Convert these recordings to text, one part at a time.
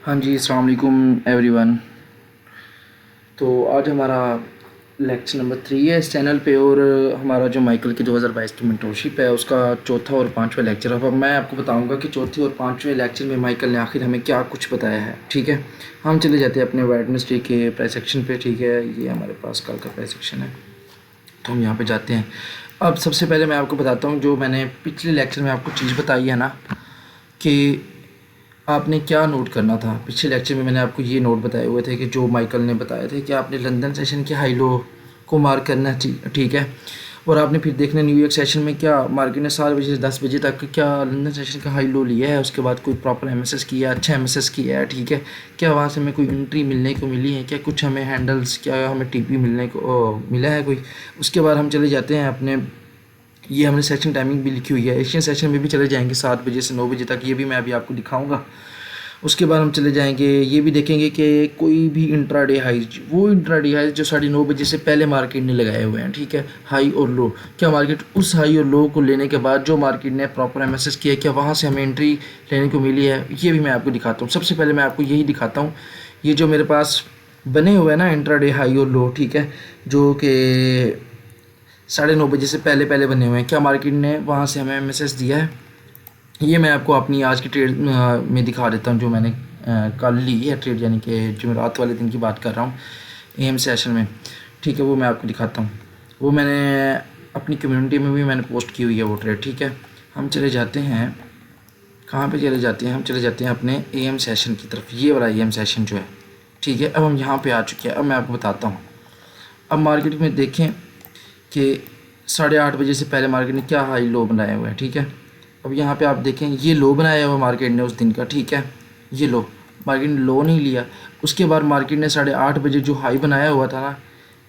हाँ जी, अस्सलाम वालेकुम एवरीवन। तो आज हमारा लेक्चर नंबर 3 है इस चैनल पे, और हमारा जो माइकल की 2022 की मेंटरशिप है उसका चौथा और पांचवा लेक्चर। अब मैं आपको बताऊंगा कि चौथे और पांचवें लेक्चर में माइकल ने आखिर हमें क्या कुछ बताया है। ठीक है, हम चले जाते हैं अपने वेडनेसडे के प्राइस सेक्शन पे। ठीक है, ये हमारे पास कल का प्राइस सेक्शन है, तो हम यहाँ पे जाते हैं। अब सबसे पहले मैं आपको बताता हूँ, जो मैंने पिछले लेक्चर में आपको चीज़ बताई है ना, कि आपने क्या नोट करना था। पिछले लेक्चर में मैंने आपको ये नोट बताए हुए थे कि जो माइकल ने बताए थे कि आपने लंदन सेशन के हाई लो को मार्क करना चाहिए। ठीक है, और आपने फिर देखना न्यूयॉर्क सेशन में क्या मार्केट ने 7 बजे से 10 बजे तक क्या लंदन सेशन का हाई लो लिया है, उसके बाद कोई प्रॉपर एमएसएस किया, अच्छा एमएसएस किया है। ठीक है, क्या वहाँ से हमें कोई एंट्री मिलने को मिली है, क्या कुछ हमें हैंडल्स, क्या हमें टीपी मिलने को मिला है कोई। उसके बाद हम चले जाते हैं अपने, ये हमने सेशन टाइमिंग भी लिखी हुई है, एशियन सेशन में भी चले जाएंगे 7 बजे से 9 बजे तक, ये भी मैं अभी आपको दिखाऊंगा। उसके बाद हम चले जाएंगे, ये भी देखेंगे कि कोई भी इंट्राडे हाइज, वो इंट्राडे हाइज जो 9:30 बजे से पहले मार्केट ने लगाए हुए हैं। ठीक है, हाई और लो, क्या मार्केट उस हाई और लो को लेने के बाद जो मार्केट ने प्रॉपर एमएसएस किया, क्या वहाँ से हमें एंट्री लेने को मिली है, ये भी मैं आपको दिखाता हूँ। सबसे पहले मैं आपको यही दिखाता हूँ, ये जो मेरे पास बने हुए हैं ना इंट्राडे हाई और लो, ठीक है, जो कि 9:30 बजे से पहले पहले बने हुए हैं, क्या मार्केट ने वहाँ से हमें एमएसएस दिया है, ये मैं आपको अपनी आज की ट्रेड में दिखा देता हूँ, जो मैंने कल ली है ट्रेड, यानी कि जो मैं रात वाले दिन की बात कर रहा हूँ एम सेशन में। ठीक है, वो मैं आपको दिखाता हूँ, वो मैंने अपनी कम्युनिटी में भी मैंने पोस्ट की हुई है वो ट्रेड। ठीक है, हम चले जाते हैं, कहाँ पे चले जाते हैं, हम चले जाते हैं अपने एम सेशन की तरफ, ये वाला एम सेशन जो है। ठीक है, अब हम यहाँ पे आ चुके हैं। अब मैं आपको बताता हूँ, अब मार्केट में देखें कि 8:30 बजे से पहले मार्केट ने क्या हाई लो बनाया हुआ है। ठीक है, अब यहाँ पे आप देखें, ये लो बनाया हुआ मार्केट ने उस दिन का। ठीक है, ये लो, मार्केट ने लो नहीं लिया। उसके बाद मार्केट ने 8:30 बजे जो हाई बनाया हुआ था ना,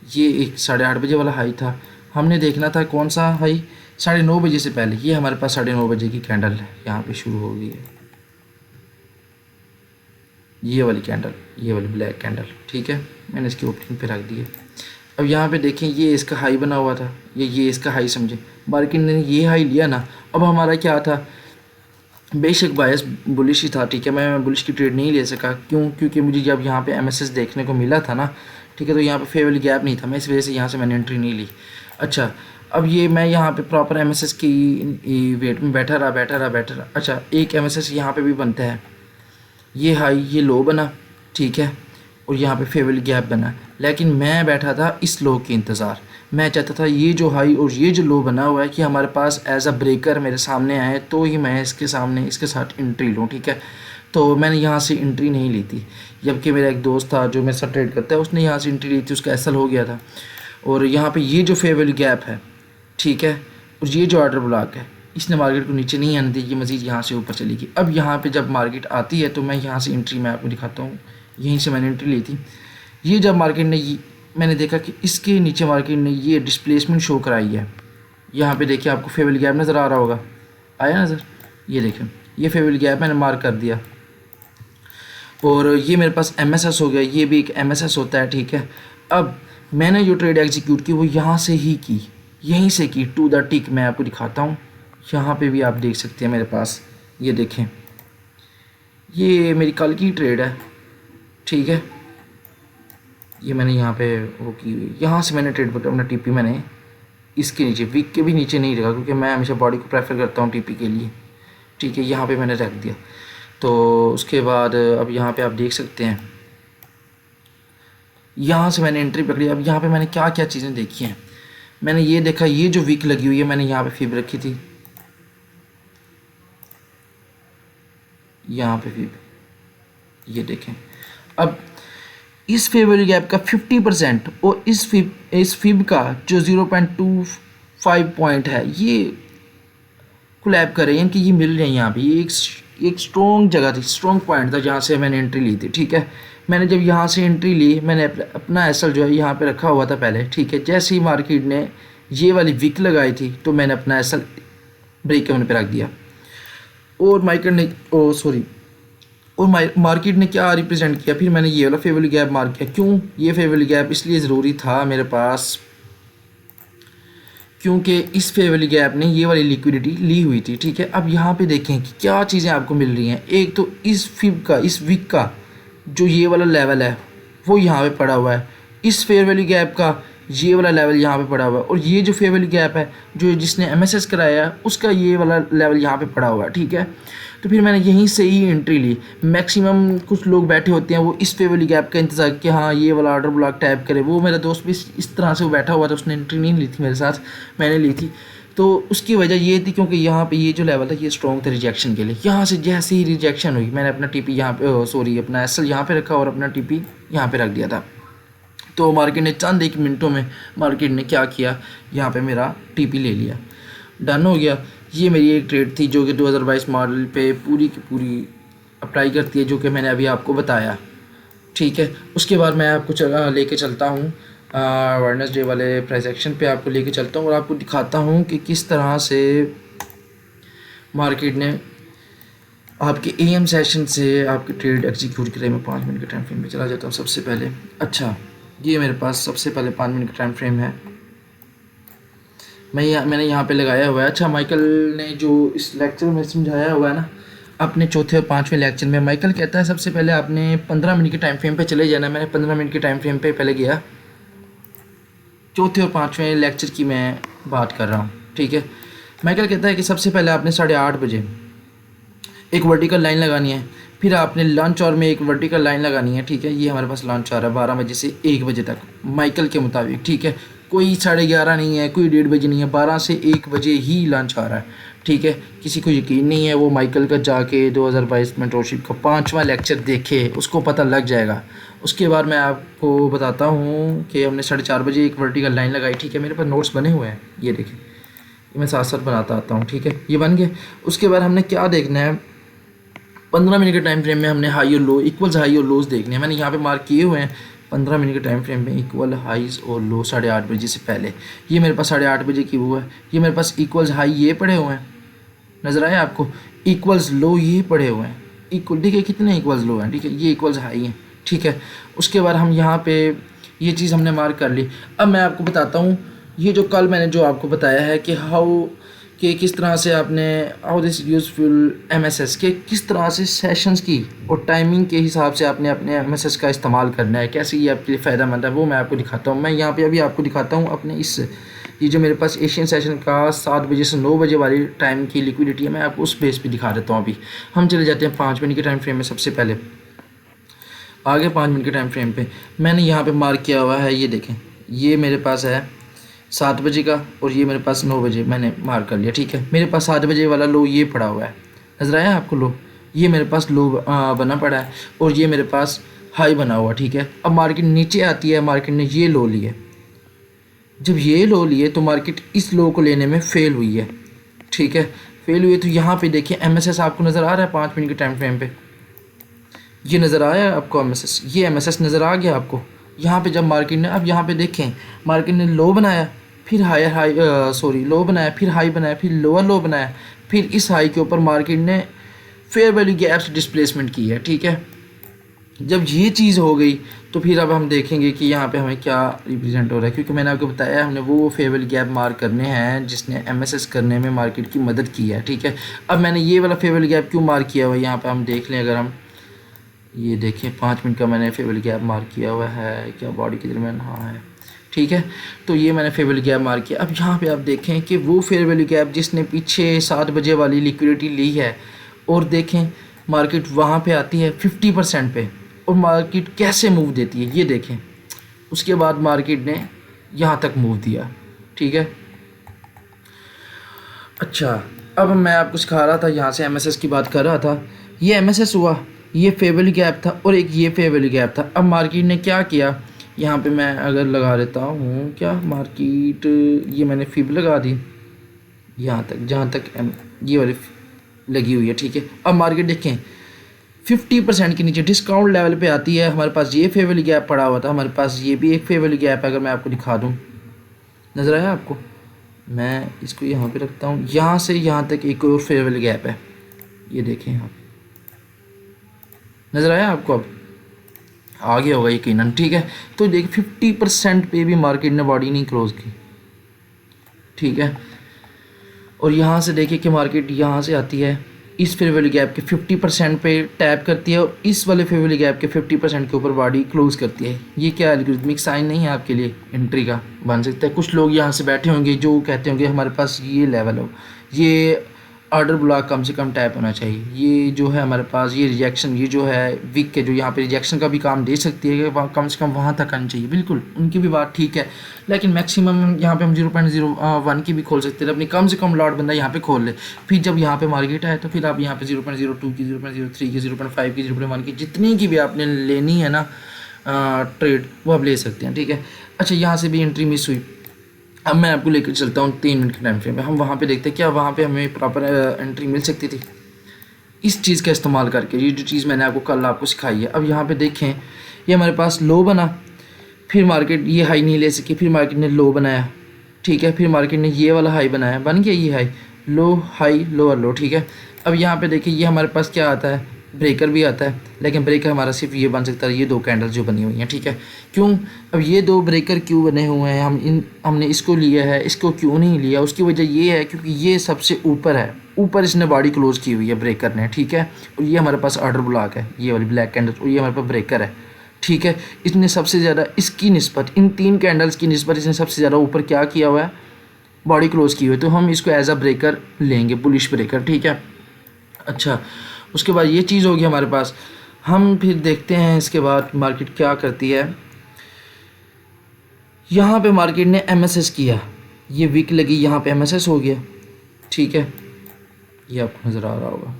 ये एक 8:30 बजे वाला हाई था। हमने देखना था कौन सा हाई, 9:30 बजे से पहले। ये हमारे पास 9:30 बजे की कैंडल है, यहाँ पे शुरू हो गई है ये वाली कैंडल, ये वाली ब्लैक कैंडल। ठीक है, मैंने इसकी ओपनिंग पे रख दी है। अब यहाँ पे देखें, ये इसका हाई बना हुआ था, ये इसका हाई समझे, मार्केट ने ये हाई लिया ना। अब हमारा क्या था, बेशक बायस बुलिश ही था। ठीक है, मैं बुलिश की ट्रेड नहीं ले सका, क्यों, क्योंकि मुझे जब यहाँ पे एमएसएस देखने को मिला था ना, ठीक है, तो यहाँ पे फेवरेबल गैप नहीं था, मैं इस वजह से यहाँ से मैंने एंट्री नहीं ली। अच्छा, अब ये मैं यहाँ पे प्रॉपर एमएसएस की वेट में बैठा रहा। अच्छा, एक एमएसएस यहाँ पे भी बनता है, ये हाई ये लो बना, ठीक है, और यहाँ पे फेवरेबल गैप बना, लेकिन मैं बैठा था इस लो के इंतज़ार। मैं चाहता था ये जो हाई और ये जो लो बना हुआ है कि हमारे पास एज अ ब्रेकर मेरे सामने आए, तो ही मैं इसके सामने इसके साथ एंट्री लूँ। ठीक है, तो मैंने यहाँ से एंट्री नहीं ली थी, जबकि मेरा एक दोस्त था जो मेरे साथ ट्रेड करता है, उसने यहाँ से एंट्री ली थी, उसका एसएल हो गया था। और यहाँ पे ये जो फेवरेबल गैप है, ठीक है, और ये जो ऑर्डर ब्लॉक है, इसने मार्केट को नीचे नहीं आने दी, ये मज़ीद यहाँ से ऊपर चली गई। अब यहाँ पे जब मार्केट आती है तो मैं यहाँ से एंट्री मैं आपको दिखाता हूँ, यहीं से मैंने एंट्री ली थी। ये जब मार्केट ने मैंने देखा कि इसके नीचे मार्केट ने ये डिस्प्लेसमेंट शो कराई है। यहाँ पे देखिए, आपको फेवरेबल गैप नज़र आ रहा होगा, आया नज़र, ये देखें, ये फेवरेबल गैप मैंने मार्क कर दिया, और ये मेरे पास एमएसएस हो गया, ये भी एक एमएसएस होता है। ठीक है, अब मैंने जो ट्रेड एग्जीक्यूट की वो यहाँ से ही की, यहीं से की टू द टिक। मैं आपको दिखाता हूँ, यहाँ पे भी आप देख सकते हैं मेरे पास, ये देखें, ये मेरी कल की ट्रेड है। ठीक है, ये मैंने यहाँ पे वो की हुई, यहाँ से मैंने ट्रेड अपना टीपी मैंने इसके नीचे, वीक के भी नीचे नहीं रखा, क्योंकि मैं हमेशा बॉडी को प्रेफर करता हूँ टीपी के लिए। ठीक है, यहाँ पे मैंने रख दिया। तो उसके बाद अब यहाँ पे आप देख सकते हैं, यहाँ से मैंने एंट्री पकड़ी। अब यहाँ पे मैंने क्या क्या चीज़ें देखी हैं, मैंने ये देखा, ये जो वीक लगी हुई है, मैंने यहाँ पे फिब रखी थी, यहाँ पे फिब, ये देखें। अब इस फेवरेबल गैप का 50% और इस फिब का जो 0.25 पॉइंट है, ये कोलैब कर रहे हैं कि ये मिल रहे हैं यहाँ पे। ये एक स्ट्रॉन्ग जगह थी, स्ट्रॉन्ग पॉइंट था जहाँ से मैंने एंट्री ली थी। ठीक है, मैंने जब यहाँ से एंट्री ली, मैंने अपना एसएल जो है यहाँ पे रखा हुआ था पहले। ठीक है, जैसे ही मार्केट ने ये वाली विक लगाई थी, तो मैंने अपना एसएल ब्रेक इवन पे रख दिया, और मार्केट ने और मार्केट ने क्या रिप्रेजेंट किया, फिर मैंने ये वाला फेवरेबल गैप मार्क किया। क्यों ये फेवरेबल गैप इसलिए ज़रूरी था मेरे पास, क्योंकि इस फेवरेबल गैप ने ये वाली लिक्विडिटी ली हुई थी। ठीक है, अब यहाँ पे देखें कि क्या चीज़ें आपको मिल रही हैं। एक तो इस फिब का, इस वीक का जो ये वाला लेवल है वो यहाँ पे पड़ा हुआ है, इस फेयर वैल्यू गैप का ये वाला लेवल यहाँ पे पड़ा हुआ है, और ये जो फेयर वैल्यू गैप है जो जिसने एमएसएस कराया है उसका ये वाला लेवल यहाँ पे पड़ा हुआ है, ठीक है। तो फिर मैंने यहीं से ही एंट्री ली। मैक्सिमम कुछ लोग बैठे होते हैं वो इस फेयर वैल्यू गैप का इंतजार कि हाँ ये वाला ऑर्डर ब्लॉक टैप करे। वो मेरा दोस्त भी इस तरह से वो बैठा हुआ था, उसने एंट्री नहीं ली थी मेरे साथ, मैंने ली थी। तो उसकी वजह ये थी क्योंकि यहाँ पे ये जो लेवल था ये स्ट्रॉन्ग था रिजेक्शन के लिए। यहाँ से जैसे ही रिजेक्शन हुई मैंने अपना टीपी यहाँ पे सॉरी अपना एसएल यहाँ पे रखा और अपना टीपी यहाँ पे रख दिया था। तो मार्केट ने चंद एक मिनटों में मार्केट ने क्या किया, यहाँ पे मेरा टीपी ले लिया, डन हो गया। ये मेरी एक ट्रेड थी जो कि 2022 मॉडल पे पूरी की पूरी अप्लाई करती है, जो कि मैंने अभी आपको बताया, ठीक है। उसके बाद मैं आपको लेके चलता हूँ वेडनेसडे वाले प्राइस एक्शन पे आपको लेके चलता हूँ और आपको दिखाता हूँ कि किस तरह से मार्केट ने आपके एएम सेशन से आपकी ट्रेड एग्जीक्यूट करें। मैं 5 मिनट के टाइम फ्रेम पे चला जाता हूँ सबसे पहले। अच्छा, ये मेरे पास सबसे पहले 5 मिनट का टाइम फ्रेम है, मैंने यहाँ पे लगाया हुआ है। अच्छा, माइकल ने जो इस लेक्चर में समझाया हुआ है ना, अपने चौथे और पाँचवें लेक्चर में माइकल कहता है सबसे पहले आपने 15 मिनट के टाइम फ्रेम पे चले जाना। मैंने 15 मिनट के टाइम फ्रेम पे पहले गया, चौथे और पाँचवें लेक्चर की मैं बात कर रहा हूँ, ठीक है। माइकल कहता है कि सबसे पहले आपने 8:30 बजे एक वर्टिकल लाइन लगानी है, फिर आपने लंच और में एक वर्टिकल लाइन लगानी है, ठीक है। ये हमारे पास लंच आ रहा है 12 बजे से 1 बजे तक माइकल के मुताबिक, ठीक है। कोई 11:30 नहीं है, कोई 1:30 बजे नहीं है, 12 से 1 बजे ही लंच आ रहा है, ठीक है। किसी को यकीन नहीं है वो माइकल का जाके 2022 मेंटरशिप का 5वां लेक्चर देखे, उसको पता लग जाएगा। उसके बाद मैं आपको बताता हूँ कि हमने 4:30 बजे एक वर्टिकल लाइन लगाई, ठीक है। मेरे पास नोट्स बने हुए हैं, ये देखें, मैं साथ साथ बनाता आता हूँ, ठीक है। ये बन गए। उसके बाद हमने क्या देखना है, 15 मिनट के टाइम फ्रेम में हमने हाई और लो, इक्वल्स हाई और लोज देखने हैं। मैंने यहाँ पे मार्क किए हुए हैं 15 मिनट के टाइम फ्रेम में इक्वल हाइज और लो 8:30 बजे से पहले। ये मेरे पास 8:30 बजे की वो है। ये मेरे पास इक्वल्स हाई ये पड़े हुए हैं, नज़र आए आपको, इक्वल्स लो ये पड़े हुए हैं, इक्वल, ठीक है। कितने इक्वल्स लो हैं, ठीक है, ये इक्वल्स हाई हैं, ठीक है। उसके बाद हम यहाँ पे ये चीज़ हमने मार्क कर ली। अब मैं आपको बताता हूँ ये जो कल मैंने जो आपको बताया है कि कि किस तरह से आपने हाउ दिस यूज़फुल एमएसएस के किस तरह से सेशंस की और टाइमिंग के हिसाब से आपने अपने एमएसएस का इस्तेमाल करना है, कैसे ये आपके लिए फ़ायदेमंद है, वो मैं आपको दिखाता हूँ। मैं यहाँ पे अभी आपको दिखाता हूँ अपने ये जो मेरे पास एशियन सेशन का 7 बजे से 9 बजे वाली टाइम की लिक्विडिटी है, मैं आपको उस बेस पे दिखा देता हूँ। अभी हम चले जाते हैं 5 मिनट के टाइम फ्रेम में। सबसे पहले आगे 5 मिनट के टाइम फ्रेम पे मैंने यहाँ पे मार्क किया हुआ है, ये देखें, ये मेरे पास है 7 बजे का और ये मेरे पास 9 बजे मैंने मार्क कर लिया, ठीक है। मेरे पास 7 बजे वाला लो ये पड़ा हुआ है, नज़र आया आपको लो, ये मेरे पास लो बना पड़ा है और ये मेरे पास हाई बना हुआ, ठीक है। अब मार्केट नीचे आती है, मार्केट ने ये लो लिए, जब ये लो लिए तो मार्केट इस लो को लेने में फेल हुई है, ठीक है। फेल हुई है तो यहाँ पे देखिए एमएसएस आपको नज़र आ रहा है 5 मिनट के टाइम फ्रेम पे, ये नज़र आया आपको एमएसएस, ये एमएसएस नज़र आ गया आपको। यहाँ पे जब मार्केट ने, अब यहाँ पे देखें, मार्केट ने लो बनाया, फिर लो बनाया, फिर हाई बनाया, फिर लोअर लो बनाया, फिर इस हाई के ऊपर मार्केट ने फेयर वैल्यू गैप से डिस्प्लेसमेंट की है, ठीक है। जब ये चीज़ हो गई तो फिर अब हम देखेंगे कि यहाँ पे हमें क्या रिप्रेजेंट हो रहा है, क्योंकि मैंने आपको बताया हमने वो फेयर वैल्यू गैप मार्क करने हैं जिसने एमएसएस करने में मार्केट की मदद की है, ठीक है। अब मैंने ये वाला फेयर वैल्यू गैप क्यों मार्क किया हुआ है, यहाँ पर हम देख लें, अगर हम ये देखें 5 मिनट का मैंने फेयर वैल्यू गैप मार्क किया हुआ है, क्या बॉडी के दरमियान, हाँ है, ठीक है। तो ये मैंने फेयर वैल्यू गैप मार्क किया। अब यहाँ पे आप देखें कि वो फेयर वैल्यू गैप जिसने पीछे 7 बजे वाली लिक्विडिटी ली है, और देखें मार्केट वहाँ पे आती है 50% पे और मार्केट कैसे मूव देती है, ये देखें। उसके बाद मार्केट ने यहाँ तक मूव दिया, ठीक है। अच्छा, अब मैं आपको सिखा रहा था, यहाँ से एमएसएस की बात कर रहा था, ये एमएसएस हुआ, ये फेयर वैल्यू गैप था और एक ये फेयर वैल्यू गैप था। अब मार्केट ने क्या किया, यहाँ पे मैं अगर लगा देता हूँ क्या मार्केट, ये मैंने फिब लगा दी यहाँ तक जहाँ तक ये वाली लगी हुई है, ठीक है। अब मार्केट देखें 50% के नीचे डिस्काउंट लेवल पे आती है। हमारे पास ये फेयर वैल्यू गैप पड़ा हुआ था, हमारे पास ये भी एक फेयर वैल्यू गैप है, अगर मैं आपको दिखा दूँ, नज़र आया आपको, मैं इसको यहाँ पे रखता हूँ, यहाँ से यहाँ तक एक और फेयर वैल्यू गैप है, ये देखें यहाँ, नज़र आया आपको, अब आ गया होगा यकीनन, ठीक है। तो देखिए 50% पे भी मार्केट ने बॉडी नहीं क्लोज की, ठीक है। और यहाँ से देखिए कि मार्केट यहाँ से आती है इस फेयर वैल्यू गैप के 50% पे टैप करती है और इस वाले फेयर वैल्यू गैप के 50% के ऊपर बॉडी क्लोज करती है। ये क्या एल्गोरिथमिक साइन नहीं है आपके लिए एंट्री का, बन सकता है। कुछ लोग यहाँ से बैठे होंगे जो कहते होंगे हमारे पास ये लेवल हो, ये ऑर्डर ब्लॉक कम से कम टैप होना चाहिए, ये जो है हमारे पास ये रिजेक्शन, ये जो है वीक के जो यहाँ पे रिजेक्शन का भी काम दे सकती है कि वहाँ कम से कम वहाँ तक आनी चाहिए। बिल्कुल उनकी भी बात ठीक है, लेकिन मैक्सिमम यहाँ पे हम 0.01 की भी खोल सकते हैं, अपनी कम से कम लॉट बंदा यहाँ पे खोल ले। फिर जब यहाँ पे मार्केट आए तो फिर आप यहाँ पे 0.02 की, 0.03 की, 0.5 की, 0.1 की, जितनी की भी आपने लेनी है ना ट्रेड, वो आप ले सकते हैं, ठीक है। अच्छा, यहाँ से भी एंट्री मिस हुई। अब मैं आपको लेकर चलता हूँ 3 मिनट के टाइम फ्रेम में, हम वहाँ पे देखते हैं क्या वहाँ पे हमें प्रॉपर एंट्री मिल सकती थी इस चीज़ का इस्तेमाल करके, ये जो चीज़ मैंने आपको कल आपको सिखाई है। अब यहाँ पे देखें, ये हमारे पास लो बना, फिर मार्केट ये हाई नहीं ले सकी, फिर मार्केट ने लो बनाया, ठीक है, फिर मार्केट ने ये वाला हाई बनाया, बन गया ये हाई, लो हाई लोअर लो, ठीक है। अब यहाँ पे देखिए ये हमारे पास क्या आता है, ब्रेकर भी आता है, लेकिन ब्रेकर हमारा सिर्फ ये बन सकता है, ये 2 कैंडल जो बनी हुई हैं, ठीक है। क्यों, अब ये 2 ब्रेकर क्यों बने हुए हैं, हमने इसको लिया है, इसको क्यों नहीं लिया, उसकी वजह ये है क्योंकि ये सबसे ऊपर है, ऊपर इसने बॉडी क्लोज की हुई है ब्रेकर ने, ठीक है। और ये हमारे पास ऑर्डर ब्लॉक है, ये वाली ब्लैक कैंडल, और ये हमारे पास ब्रेकर है, ठीक है। इसने सबसे ज़्यादा इसकी निस्बत, इन 3 कैंडल्स की निस्बत इसने सबसे ज़्यादा ऊपर क्या किया हुआ है, बॉडी क्लोज की हुई है, तो हम इसको एज अ ब्रेकर लेंगे, बुलिश ब्रेकर, ठीक है। अच्छा, उसके बाद ये चीज़ होगी हमारे पास। हम फिर देखते हैं इसके बाद मार्केट क्या करती है। यहाँ पे मार्केट ने एमएसएस किया, ये वीक लगी, यहाँ पे एमएसएस हो गया, ठीक है, ये आपको नज़र आ रहा होगा,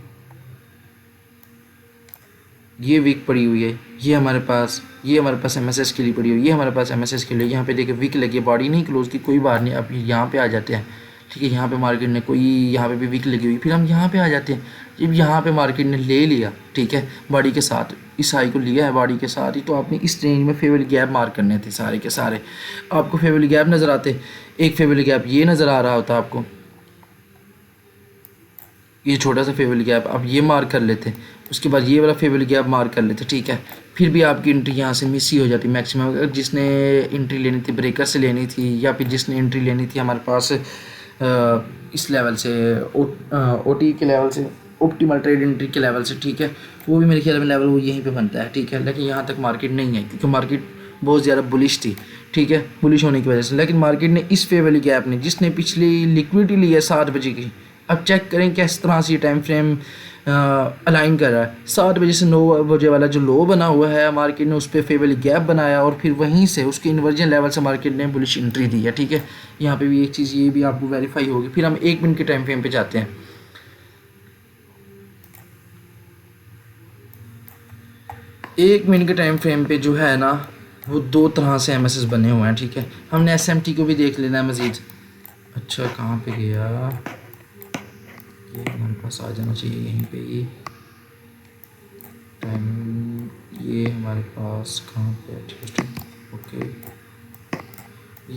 ये वीक पड़ी हुई है, ये हमारे पास एमएसएस के लिए पड़ी हुई है, ये हमारे पास एमएसएस के लिए, यहाँ पे देखिए वीक लगी है, बॉडी नहीं क्लोज की, कोई बात नहीं। अब यहाँ पे आ जाते हैं, ठीक है, यहाँ पे मार्केट ने कोई, यहाँ पे भी वीक लगी हुई, फिर हम यहाँ पे आ जाते हैं। जब यहाँ पे मार्केट ने ले लिया, ठीक है, बॉडी के साथ, इस हाई को लिया है बॉडी के साथ ही, तो आपने इस रेंज में फेवरेट गैप मार्क करने थे सारे के सारे। आपको फेवरेट गैप नज़र आते, एक फेवरेट गैप ये नज़र आ रहा होता आपको, ये छोटा सा फेवरेट गैप आप ये मार्क कर लेते, उसके बाद ये वाला फेवरेट गैप मार्क कर लेते, ठीक है। फिर भी आपकी एंट्री यहाँ से मिस ही हो जाती मैक्सिमम। अगर जिसने एंट्री लेनी थी ब्रेकर से लेनी थी, या फिर जिसने एंट्री लेनी थी हमारे पास इस लेवल से, ओटी के लेवल से, ऑप्टिमल ट्रेड एंट्री के लेवल से, ठीक है, वो भी मेरे ख्याल में लेवल वो यहीं पे बनता है, ठीक है। लेकिन यहाँ तक मार्केट नहीं है क्योंकि मार्केट बहुत ज़्यादा बुलिश थी, ठीक है, बुलिश होने की वजह से। लेकिन मार्केट ने इस फेवरेट गैप ने, जिसने पिछली लिक्विडिटी ली है 7 बजे की, अब चेक करें किस तरह से ये टाइम फ्रेम अलाइन कर रहा है। 7 बजे से 9 बजे वाला जो लो बना हुआ है, मार्केट ने उस पर फेवरेट गैप बनाया और फिर वहीं से उसके इन्वर्जन लेवल से मार्केट ने बुलिश एंट्री दी है, ठीक है। यहाँ पे भी एक चीज़ ये भी आपको वेरीफाई होगी। फिर हम 1 मिनट के टाइम फ्रेम पे जाते हैं। 1 मिनट के टाइम फ्रेम पे जो है ना, वो 2 तरह से एमएसएस बने हुए हैं, ठीक है। हमने एसएमटी को भी देख लेना है मज़ीद। अच्छा, कहाँ पे गया ये, हमारे पास आ जाना चाहिए यहीं पे, ये टाइम, ये हमारे पास कहाँ पे है, ठीक है, ओके,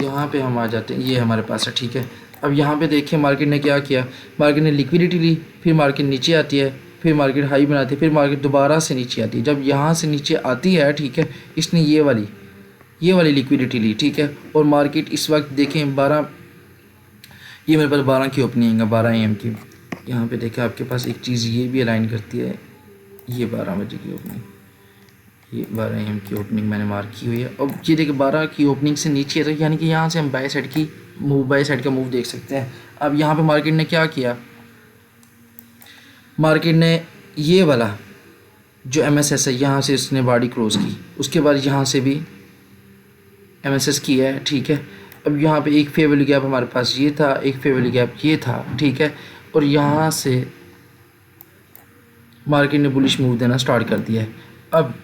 यहाँ पे हम आ जाते हैं, ये हमारे पास है, ठीक है। अब यहाँ पे देखिए मार्केट ने क्या किया, मार्केट ने लिक्विडिटी ली, फिर मार्केट नीचे आती है, फिर मार्केट हाई बनाती है, फिर मार्केट दोबारा से नीचे आती है। जब यहाँ से नीचे आती है, ठीक है, इसने ये वाली लिक्विडिटी ली, ठीक है, और मार्केट इस वक्त देखें 12, ये मेरे पास 12 की ओपनिंग है, 12 AM की। यहाँ पे देखें आपके पास एक चीज़ ये भी अलाइन करती है, ये 12 बजे की ओपनिंग, ये 12 AM की ओपनिंग मैंने मार्क की हुई है। अब ये देखिए 12 की ओपनिंग से नीचे है, तो यानी कि यहाँ से हम बाय साइड का मूव देख सकते हैं। अब यहाँ पे मार्केट ने क्या किया, मार्केट ने ये वाला जो एमएसएस है, यहाँ से इसने बॉडी क्लोज की, उसके बाद यहाँ से भी एमएसएस किया है, ठीक है। अब यहाँ पे एक फेवरेट गैप हमारे पास ये था, एक फेवरेट गैप ये था, ठीक है, और यहाँ से मार्केट ने बुलिश मूव देना स्टार्ट कर दिया है। अब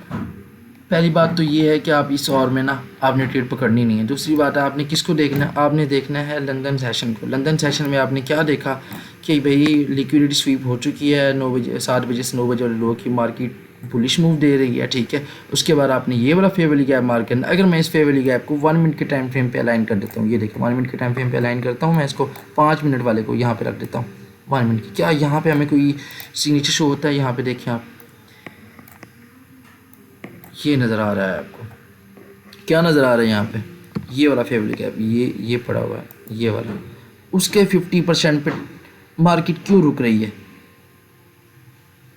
पहली बात तो ये है कि आप इस और में ना आपने ट्रेड पकड़नी नहीं है। दूसरी बात है आपने किसको देखना है, आपने देखना है लंदन सेशन को। लंदन सेशन में आपने क्या देखा कि भाई लिक्विडिटी स्वीप हो चुकी है 9 बजे, 7 बजे से 9 बजे वाले लो की मार्केट बुलिश मूव दे रही है, ठीक है। उसके बाद आपने ये वाला फेवरेट गैप मार्क करना। अगर मैं इस फेवरेट गैप को 1 मिनट के टाइम फ्रेम पे अलाइन कर देता हूँ, ये देखिए 1 मिनट के टाइम फ्रेम पे अलाइन करता हूँ, मैं इसको 5 मिनट वाले को यहाँ पे रख देता हूँ 1 मिनट की। क्या यहाँ पे हमें कोई सिग्नेचर शो होता है, यहाँ पे देखिए आप, ये नज़र आ रहा है आपको, क्या नज़र आ रहा है यहाँ पे, ये वाला फेवरेट गैप, ये पड़ा हुआ है, ये वाला, उसके 50% पे मार्केट क्यों रुक रही है,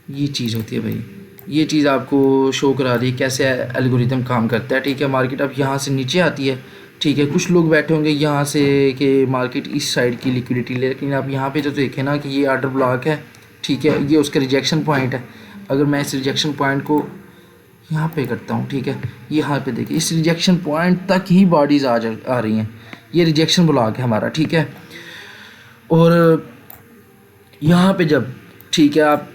ये चीज़ होती है भाई, ये चीज़ आपको शो करा रही है कैसे एल्गोरिदम काम करता है, ठीक है। मार्केट अब यहाँ से नीचे आती है, ठीक है। कुछ लोग बैठे होंगे यहाँ से कि मार्केट इस साइड की लिक्विडिटी ले, लेकिन आप यहाँ पे जो देखें ना कि ये ऑर्डर ब्लॉक है, ठीक है, ये उसका रिजेक्शन पॉइंट है। अगर मैं इस रिजेक्शन पॉइंट को यहाँ पे करता हूँ, ठीक है, यहाँ पे देखिए इस रिजेक्शन पॉइंट तक ही बॉडीज़ आ रही हैं, ये रिजेक्शन ब्लॉक है हमारा, ठीक है। और यहाँ पे जब, ठीक है, आप